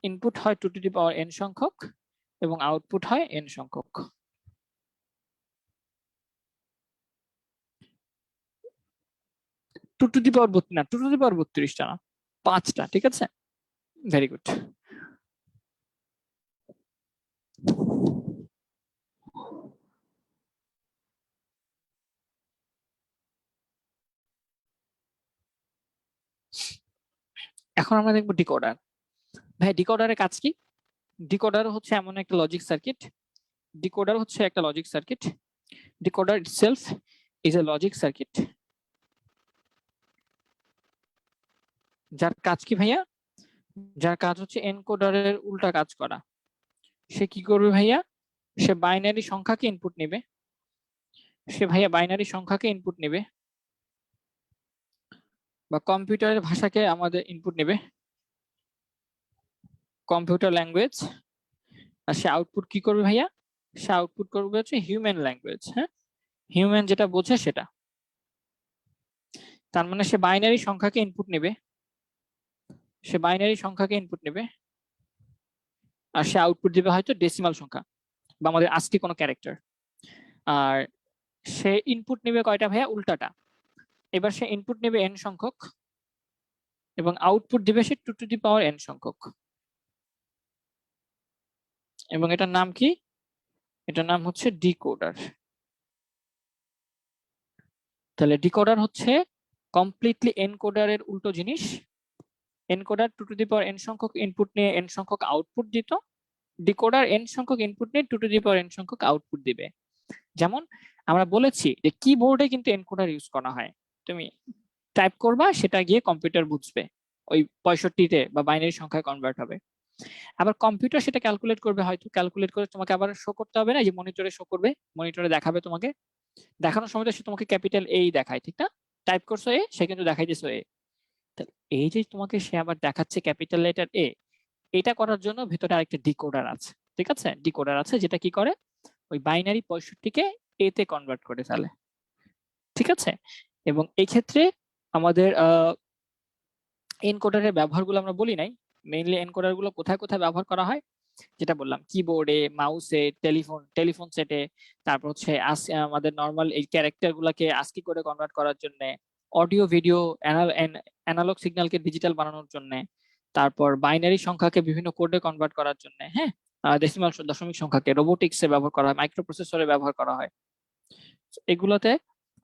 ইনপুট হয় 2 টু দি পাওয়ার n সংখ্যক এবং আউটপুট হয় n সংখ্যক। 2 টু দি পাওয়ার 32 না, 2 টু দি পাওয়ার 32টা না, 5টা। ঠিক আছে, ভেরি গুড। এখন আমরা দেখবো ডিকোডার। ভাই ডিকোডারের কাজ কি? ডিকোডার হচ্ছে এমন একটা লজিক সার্কিট, ডিকোডার হচ্ছে একটা logic circuit, decoder itself is a logic circuit, যার কাজ কি ভাইয়া? যার কাজ হচ্ছে এনকোডারের উল্টা কাজ করা। সে কি করবে ভাইয়া? সে বাইনারি সংখ্যাকে ইনপুট নেবে, সে ভাইয়া বাইনারি সংখ্যাকে ইনপুট নেবে, বা কম্পিউটারের ভাষাকে আমাদের ইনপুট নেবে, কম্পিউটার ল্যাঙ্গুয়েজ। আর সে আউটপুট কি করবে ভাইয়া? সে আউটপুট করবে হচ্ছে হিউম্যান ল্যাঙ্গুয়েজ। হ্যাঁ, হিউম্যান যেটা বোঝে সেটা। তার মানে সে বাইনারি সংখ্যাকে ইনপুট নেবে, সে বাইনারি সংখ্যাকে ইনপুট নেবে, আর সে আউটপুট দিবে হয়তো ডেসিমাল সংখ্যা বা আমাদের ASCII কোনো ক্যারেক্টার। আর সে ইনপুট নেবে কয়টা ভাইয়া? উল্টাটা। এবার সে ইনপুট নেবে n সংখ্যক এবং আউটপুট দিবে সে 2 টু দি পাওয়ার n সংখ্যক। এবং এটার নাম কি? এটার নাম হচ্ছে ডিকোডার। তাহলে ডিকোডার হচ্ছে কমপ্লিটলি এনকোডারের উল্টো জিনিস। Encoder 2 to the power n সংখ্যক ইনপুট নিয়ে n সংখ্যক আউটপুট দিত, ডিকোডার n সংখ্যক ইনপুট নিয়ে 2 টু দি পাওয়ার n সংখ্যক আউটপুট দিবে। যেমন আমরা বলেছি যে কিবোর্ডে কিন্তু এনকোডার ইউজ করা হয়, তুমি টাইপ করবা সেটা গিয়ে কম্পিউটার বুঝবে, ওই 65-তে বা বাইনারি সংখ্যায় কনভার্ট হবে। আবার কম্পিউটার সেটা ক্যালকুলেট করবে, হয়তো ক্যালকুলেট করে তোমাকে আবার শো করতে হবে না, যে মনিটরে শো করবে, মনিটরে দেখাবে তোমাকে। দেখানোর সময় তো সে তোমাকে ক্যাপিটাল এই দেখায়, ঠিক না? টাইপ করছো এ, সে কিন্তু দেখাইতেছো এ। এই যে তোমাকে সে আবার দেখাচ্ছে ক্যাপিটাল লেটার এ, এটা করার জন্য ভেতরে আরেকটা ডিকোডার আছে। ঠিক আছে, ডিকোডার আছে যেটা কি করে? ওই বাইনারি 65-কে এ তে কনভার্ট করে ফেলে। ঠিক আছে, এবং এই ক্ষেত্রে আমাদের এনকোডারের ব্যবহারগুলো আমরা বলি নাই। মেইনলি এনকোডার গুলো কোথায় কোথায় ব্যবহার করা হয় যেটা বললাম, কিবোর্ডে, মাউসে, টেলিফোন সেটে, তারপর হচ্ছে আমাদের নর্মাল এই ক্যারেক্টার গুলাকে ASCII করে কনভার্ট করার জন্য, অডিও ভিডিও অ্যানালগ সিগন্যালকে ডিজিটাল বানানোর জন্য, তারপর বাইনারি সংখ্যাকে বিভিন্ন কোডে কনভার্ট করার জন্য, হ্যাঁ, ডেসিমাল দশমিক সংখ্যাকে রোবোটিক্সে ব্যবহার করা হয়, মাইক্রো প্রসেসরে ব্যবহার করা হয়। এগুলোতে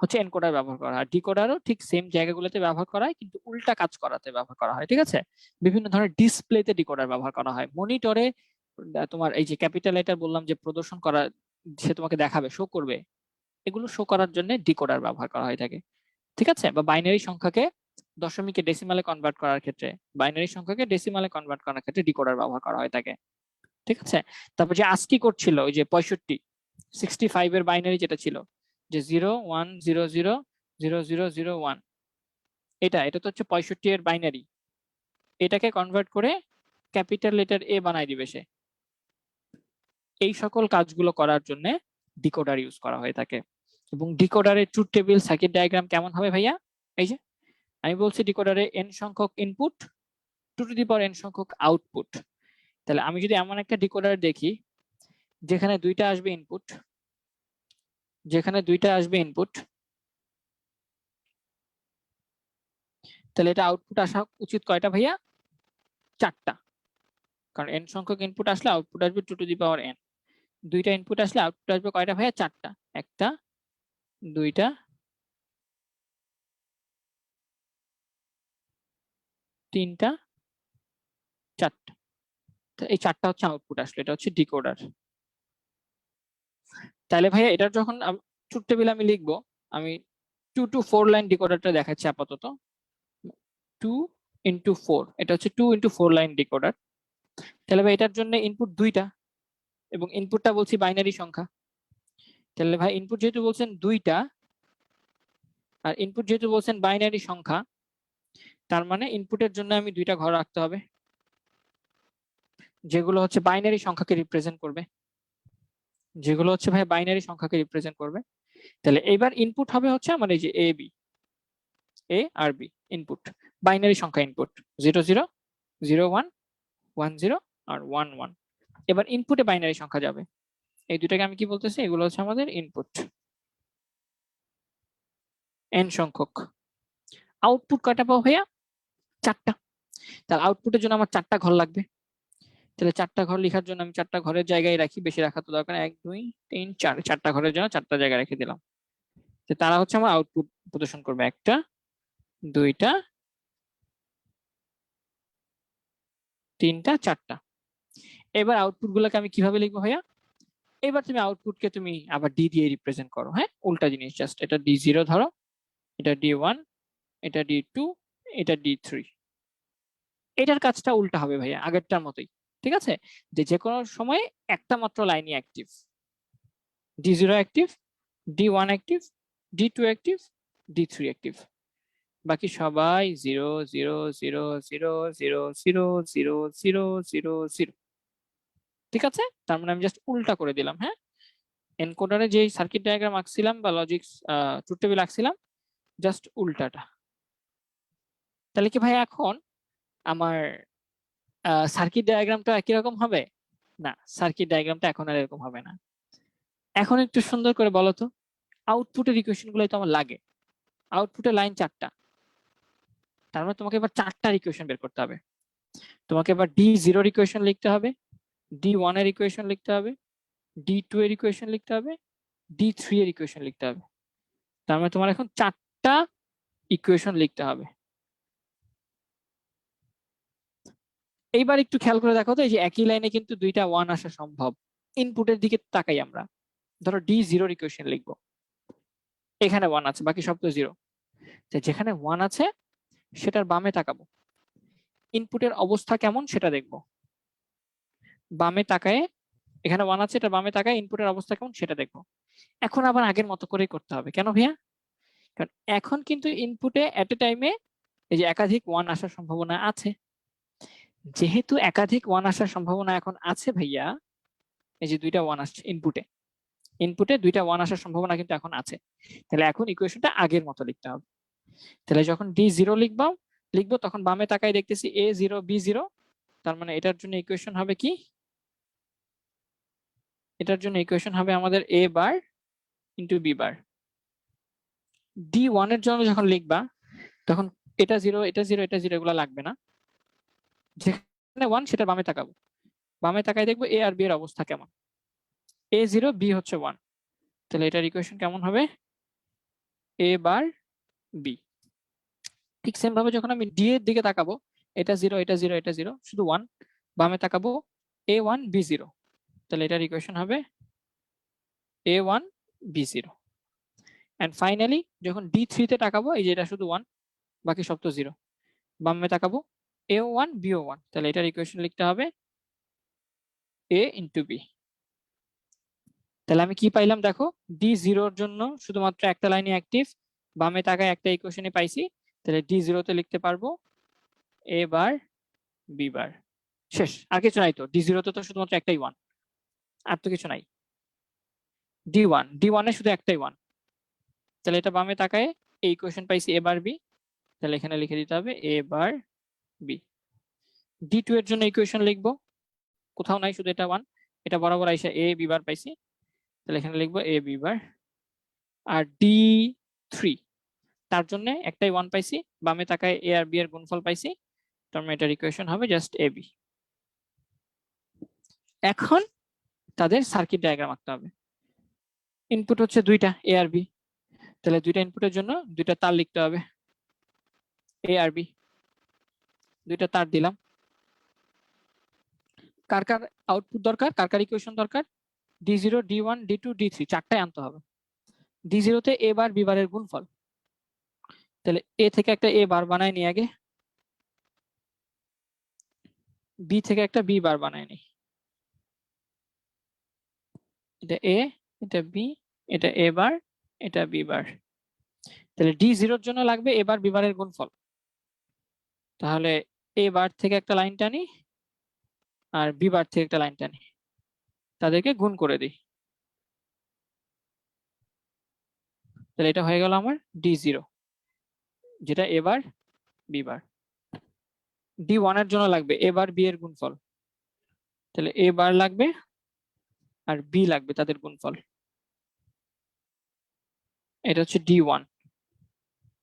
হচ্ছে এনকোডার ব্যবহার করা হয়। ডিকোডারও ঠিক সেম জায়গাগুলোতে ব্যবহার করা হয়, কিন্তু উল্টা কাজ করাতে ব্যবহার করা হয়। ঠিক আছে, বিভিন্ন ধরনের ডিসপ্লেতে ডিকোডার ব্যবহার করা হয়। মনিটরে তোমার এই যে ক্যাপিটাল লেটার বললাম যে প্রদর্শন করা, সে তোমাকে দেখাবে, শো করবে, এগুলো শো করার জন্য ডিকোডার ব্যবহার করা হয়ে থাকে। ঠিক আছে, বা বাইনারি সংখ্যাকে দশমিকে ডেসিমালে কনভার্ট করার ক্ষেত্রে, বাইনারি সংখ্যাকে ডেসিমালে কনভার্ট করার ক্ষেত্রে ডিকোডার ব্যবহার করা হয়ে থাকে। ঠিক আছে, তারপর যে আস্কি কোড ছিল ওই যে 65 এর বাইনারি যেটা ছিল যে 01000001, এটা তো হচ্ছে 65 এর বাইনারি, এটাকে কনভার্ট করে ক্যাপিটাল লেটার এ বানাই দিবে সে। এই সকল কাজগুলো করার জন্য ডিকোডার ইউজ করা হয়ে থাকে। এবং ডিকোডারের ট্রুথ টেবিল সার্কিট ডায়াগ্রাম কেমন হবে ভাইয়া? এই যে আমি বলছি ডিকোডারে n সংখ্যক input, 2 to the power n সংখ্যক আউটপুট। তাহলে আমি যদি এমন একটা ডিকোডার দেখি যেখানে দুইটা আসবে ইনপুট, তাহলে এটা আউটপুট আসা উচিত কয়টা ভাইয়া? 4টা, কারণ n সংখ্যক ইনপুট আসলে আউটপুট আসবে 2 টু দি পাওয়ার n। দুইটা ইনপুট আসলে আউটপুট আসবে কয়টা ভাইয়া? 4টা। একটা, দুইটা, তিনটা, 4টা। এই 4টা হচ্ছে আউটপুট আসলে, এটা হচ্ছে ডিকোডার। তাহলে ভাইয়া এটার যখন ট্রুথ টেবিল আমি লিখবো, আমি 2 to 4 লাইন ডিকোডারটা দেখাচ্ছি আপাতত। 2 into 4, এটা হচ্ছে 2 into 4 লাইন ডিকোডার। তাহলে ভাই এটার জন্য ইনপুট 2টা, এবং ইনপুটটা বলছি বাইনারি সংখ্যা। তাহলে ভাই ইনপুট যেহেতু বলছেন 2টা, আর ইনপুট যেহেতু বলছেন বাইনারি সংখ্যা, তার মানে ইনপুটের জন্য আমি 2টা ঘর রাখতে হবে, যেগুলো হচ্ছে বাইনারি সংখ্যাকে রিপ্রেজেন্ট করবে, তাহলে এইবার ইনপুট হবে হচ্ছে আমার এই যে এ আর বি ইনপুট, বাইনারি সংখ্যা ইনপুট 00, 01, 10 আর 11। এবার ইনপুটে বাইনারি সংখ্যা যাবে, এই দুটাকে আমি কি বলতেছি, এগুলো হচ্ছে আমাদের ইনপুট n সংখ্যক। আউটপুট কয়টা পাবো ভাইয়া? 4টা। তাহলে আউটপুটের জন্য আমার 4টা ঘর লাগবে। তাহলে 4টা ঘর লেখার জন্য আমি 4টা ঘরের জায়গায় রাখি, বেশি রাখা তো দরকার, 1 2 3 4, 4টা ঘরের জন্য 4টা জায়গায় রেখে দিলাম। তারা হচ্ছে আমার আউটপুট প্রদর্শন করবে, একটা, দুইটা, তিনটা, 4টা। এবার আউটপুট গুলোকে আমি কিভাবে লিখবো ভাইয়া? এবার তুমি আউটপুটকে তুমি আবার ডি দিয়ে রিপ্রেজেন্ট করো, হ্যাঁ, উল্টা জিনিস, জাস্ট এটা D0 ধরো, এটা D1, এটা D2, এটা D3। এটার কাজটা উল্টা হবে ভাইয়া, আগেরটার মতোই। ঠিক আছে, যে কোনো সময় একটা মাত্র লাইনই active, D0 active, D1 active, D2 active, D3 active, বাকি সবাই 0 0 0 0 0 0 0 0 0 0। ঠিক আছে, তার মানে আমি জাস্ট উল্টা করে দিলাম। হ্যাঁ, এনকোডারে যে সার্কিট ডায়াগ্রাম আঁকছিলাম বা লজিক ট্রুথ টেবিল আঁকছিলাম, জাস্ট উল্টাটা। তাহলে কি ভাই এখন আমার সার্কিট ডায়াগ্রামটা একই রকম হবে? না, সার্কিট ডায়াগ্রামটা এখন আর এরকম হবে না। এখন একটু সুন্দর করে বলো তো, আউটপুটের ইকুয়েশন গুলোই তো আমার লাগে। আউটপুটের লাইন 4টা, তার মানে তোমাকে এবার 4টার ইকুয়েশন বের করতে হবে। তোমাকে এবার D0 এর ইকুয়েশন লিখতে হবে, D1 এর ইকুয়েশন লিখতে হবে, D2 এর ইকুয়েশন লিখতে হবে, D3 এর ইকুয়েশন লিখতে হবে। তার মানে তোমার এখন 4টা ইকুয়েশন লিখতে হবে। এইবার একটু খেয়াল করে দেখো তো, এই যে একই লাইনে কিন্তু 2টা 1 আসা সম্ভব। ইনপুটের দিকে তাকাই আমরা, ধরো D0 এর ইকুয়েশন লিখবো, এখানে 1 আছে, বাকি সব তো 0। যেখানে 1 আছে সেটার বামে তাকাবো, ইনপুটের অবস্থা কেমন সেটা দেখবো। বামে তাকায়, এখানে 1 আছে, এটা বামে তাকায়, ইনপুটের অবস্থা কেমন সেটা দেখবো। এখন আবার আগের মতো করেই করতে হবে। কেন ভাইয়া? কারণ এখন কিন্তু ইনপুটে এট এ টাইমে এই যে একাধিক 1 আসার সম্ভাবনা আছে। যেহেতু একাধিক 1 আসার সম্ভাবনা এখন আছে ভাইয়া, এই যে 2টা 1 আসছে ইনপুটে, 2টা 1 আসার সম্ভাবনা কিন্তু এখন আছে। তাহলে এখন ইকুয়েশনটা আগের মতো লিখতে হবে। তাহলে যখন D0 লিখবো তখন বামে তাকায় দেখতেছি A0 B0, তার মানে এটার জন্য ইকুয়েশন হবে কি? এটার জন্য ইকুয়েশন হবে আমাদের A bar into B bar. D1 এর জন্য যখন লিখবা, তখন এটা 0 এটা 0 এটা 0 এগুলো লাগবে না, যেখানে 1 সেটা বামে তাকাবো, বামে তাকাই দেখবো এ আর বি এর অবস্থা কেমন। এ 0 বি হচ্ছে 1, তাহলে এটার ইকুয়েশন কেমন হবে? এ বার বি। ঠিক সেম ভাবে যখন আমি ডি এর দিকে তাকাবো, এটা 0 এটা 0 এটা 0 শুধু 1, বামে তাকাবো A1 B0, তাহলে এটার ইকুয়েশন হবে A1 B0। এন্ড ফাইনালি যখন D3 তে তাকাবো, এই যে এটা শুধু 1, বাকি সব তো 0, বামে তাকাবো A1 B01, তাহলে এটার ইকুয়েশন লিখতে হবে A ইন্টু বি। তাহলে আমি কি পাইলাম দেখো, D0 এর জন্য শুধুমাত্র একটা লাইনে অ্যাক্টিভ, বামে তাকায় একটা ইকুয়েশনে পাইছি, তাহলে D0 তে লিখতে পারবো A বার বি বার, শেষ। আর কিছু নাই তো, D0 তে তো শুধুমাত্র একটাই 1, আর তো কিছু নাই। D1 এ শুধু একটাই 1, তাহলে এটা বামে তাকায় এই ইকুয়েশন পাইছি এ বার বি, তাহলে এখানে লিখে দিতে হবে এ বার বি। D2 এর জন্য ইকুয়েশন লিখবো, কোথাও নাই, শুধু এটা 1, এটা বরাবর আইসা এ বি বার পাইছি, তাহলে এখানে লিখবো A B bar. R D3 তার জন্য একটাই 1 পাইছি, বামে তাকায় এ আর বি এর গুণফল পাইছি, তার মানে এটার ইকুয়েশন হবে জাস্ট এ বি। এখন তাদের সার্কিট ডায়াগ্রাম আঁকতে হবে। ইনপুট হচ্ছে দুইটা এ আর বি, তাহলে দুইটা ইনপুটের জন্য দুইটা তার লিখতে হবে, এ আর বি, দুইটা তার দিলাম। কার কার আউটপুট দরকার, কার কার ইকুয়েশন দরকার? D0 D1 D2 D3 চারটায় আনতে হবে। D0 তে এ বার বি বারের গুণফল, তাহলে এ থেকে একটা এ বার বানায় নি আগে, বি থেকে একটা বি বার বানায় নি, এটা এ, এটা বি, এটা এ বার, এটা বি বার। তাহলে D0 এর জন্য লাগবে এ বার বি বারের গুণফল, তাহলে এ বার থেকে একটা লাইন টানি আর বি বার থেকে একটা লাইন টানি, তাদেরকে গুণ করে দিই, তাহলে এটা হয়ে গেল আমার D0, যেটা এ বার বি বার। D1 এর জন্য লাগবে এ বার বি এর গুণফল, তাহলে এ বার লাগবে আর বি লাগবে তাদের গুণফল, এটা হচ্ছে D1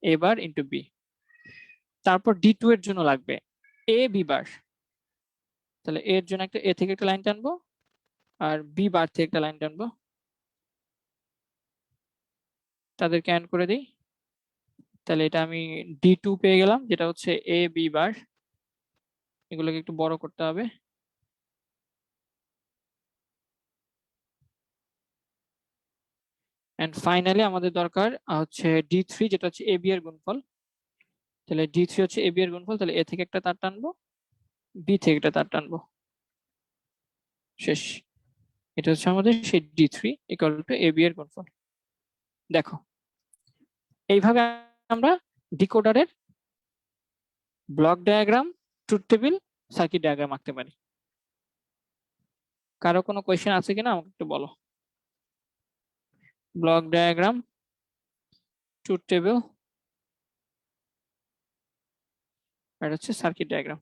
এ বার ইন্টু বি। তারপর D2 এর জন্য লাগবে এ বি বার, তাহলে এর জন্য একটা এ থেকে একটা লাইন টানবো আর বি বার থেকে একটা লাইন টানবো, তাদেরকে অ্যাড করে দিই, তাহলে এটা আমি D2 পেয়ে গেলাম, যেটা হচ্ছে এ বি বার। এগুলোকে একটু বড় করতে হবে। এন্ড ফাইনালি আমাদের দরকার হচ্ছে D3, যেটা হচ্ছে এ বি এর গুণফল, তাহলে D3 হচ্ছে এ বি এর গুণফল, তাহলে এ থেকে একটা তার টানবো, বি থেকে একটা তার টানবো, শেষ। এটা হচ্ছে আমাদের সেই D3 equal to A B এর গুণফল। দেখো এইভাবে আমরা ডিকোডারের block diagram, truth table, circuit diagram আঁকতে পারি। কারো কোনো কোয়েশ্চেন আছে কিনা আমাকে একটু বলো। ব্লক ডায়াগ্রাম, ট্রুথ টেবিল, আর হচ্ছে সার্কিট ডায়াগ্রাম।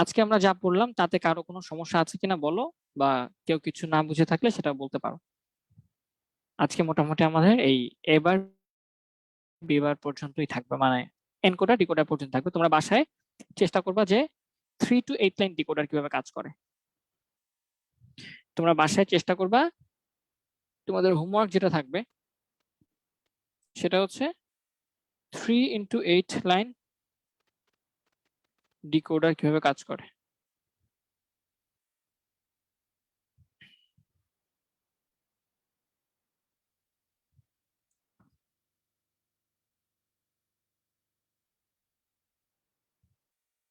আজকে আমরা যা পড়লাম তাতে কারো কোনো সমস্যা আছে কিনা বলো, বা কেউ কিছু না বুঝে থাকলে সেটা বলতে পারো। আজকে মোটামুটি আমাদের এই এবার বিবার পর্যন্তই থাকবে, মানে এনকোডার ডিকোডার পর্যন্ত থাকবে। তোমরা বাসায় চেষ্টা করবা যে 3 to 8 লাইন ডিকোডার কিভাবে কাজ করে, তোমরা বাসায় চেষ্টা করবা। তোমাদের হোমওয়ার্ক যেটা থাকবে সেটা হচ্ছে 3 into 8 লাইন ডিকোডার কিভাবে কাজ করে।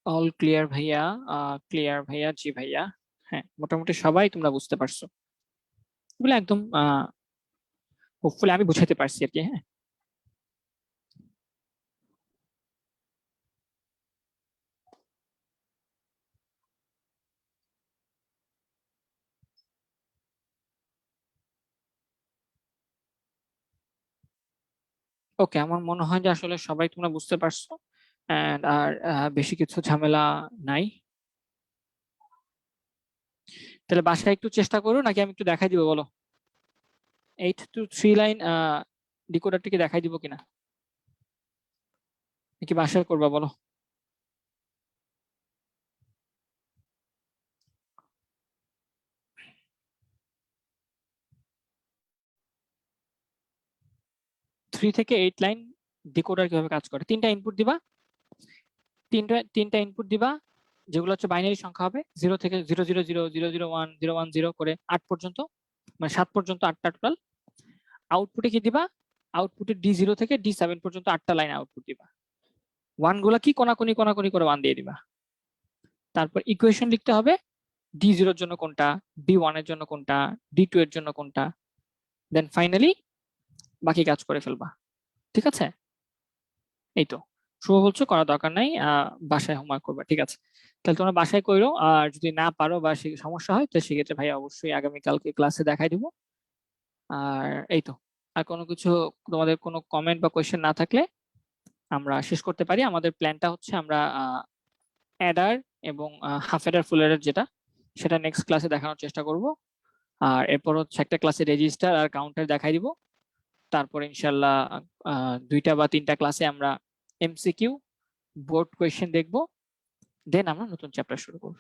অল ক্লিয়ার ভাইয়া? ক্লিয়ার ভাইয়া, জি ভাইয়া। হ্যাঁ, মোটামুটি সবাই তোমরা বুঝতে পারছো, এগুলো একদম হোপফুলি আমি বুঝাতে পারছি আর কি। হ্যাঁ, ওকে, আমার মনে হয় যে আসলে সবাই তোমরা বুঝতে পারছো। and আর বেশি কিছু ঝামেলা নাই। তাহলে বাসায় একটু চেষ্টা করো, নাকি আমি একটু দেখাই দিব বলো? 8 to 3 লাইন ডিকোডারটিকে দেখাই দিব কিনা, নাকি বাসায় করবা বলো? থ্রি থেকে 8 লাইন ডিকোডার কিভাবে কাজ করে। তিনটা ইনপুট দিবা, তিনটা ইনপুট দিবা, যেগুলো হচ্ছে বাইনারি সংখ্যা হবে, 0 থেকে 000001010 করে 8 পর্যন্ত, মানে 7 পর্যন্ত 8টা টোটাল। আউটপুটে কি দিবা? আউটপুটে D0 থেকে D7 পর্যন্ত 8টা লাইন আউটপুট দিবা। ওয়ান গুলা কি কোনাকুনি কোনাকুনি করে 1 দিয়ে দিবা। তারপর ইকুয়েশন লিখতে হবে, D0 এর জন্য কোনটা, D1 এর জন্য কোনটা, D2 এর জন্য কোনটা, দেন ফাইনালি বাকি কাজ করে ফেলবা। ঠিক আছে? এই তো। শুভ বলছো করার দরকার নাই, বাসায় হোমওয়ার্ক করবা। ঠিক আছে, তাহলে তোমরা বাসায় কইরো, আর যদি না পারো বা সমস্যা হয় তো সেক্ষেত্রে ভাই অবশ্যই আগামীকালকে ক্লাসে দেখাই দিব। আর এই তো, আর কোনো কিছু, তোমাদের কোনো কমেন্ট বা কোয়েশ্চেন না থাকলে আমরা শেষ করতে পারি। আমাদের প্ল্যানটা হচ্ছে আমরা অ্যাডার এবং হাফ অ্যাডার ফুল অ্যাডার যেটা, সেটা নেক্সট ক্লাসে দেখানোর চেষ্টা করব। আর এরপর হচ্ছে একটা ক্লাসে রেজিস্টার আর কাউন্টার দেখাই দিব। তারপর ইনশাল্লাহ 2টা বা 3টা ক্লাসে আমরা এমসিকিউ, বোর্ড কোয়েশ্চেন দেখবো, দেন আমরা নতুন চ্যাপ্টার শুরু করব।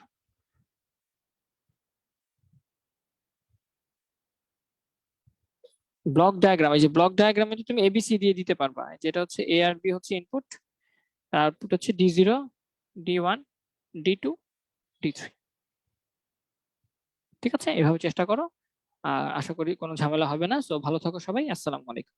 ব্লক ডায়াগ্রাম, এই যে ব্লক ডায়াগ্রামে তুমি এবিসি দিয়ে দিতে পারবা, যেটা হচ্ছে এ আর বি হচ্ছে ইনপুট, আউটপুট হচ্ছে D0, D1, D2, D3। ঠিক আছে, এভাবে চেষ্টা করো, আর আশা করি কোনো ঝামেলা হবে না। সো ভালো থাকো সবাই, আসসালামু আলাইকুম।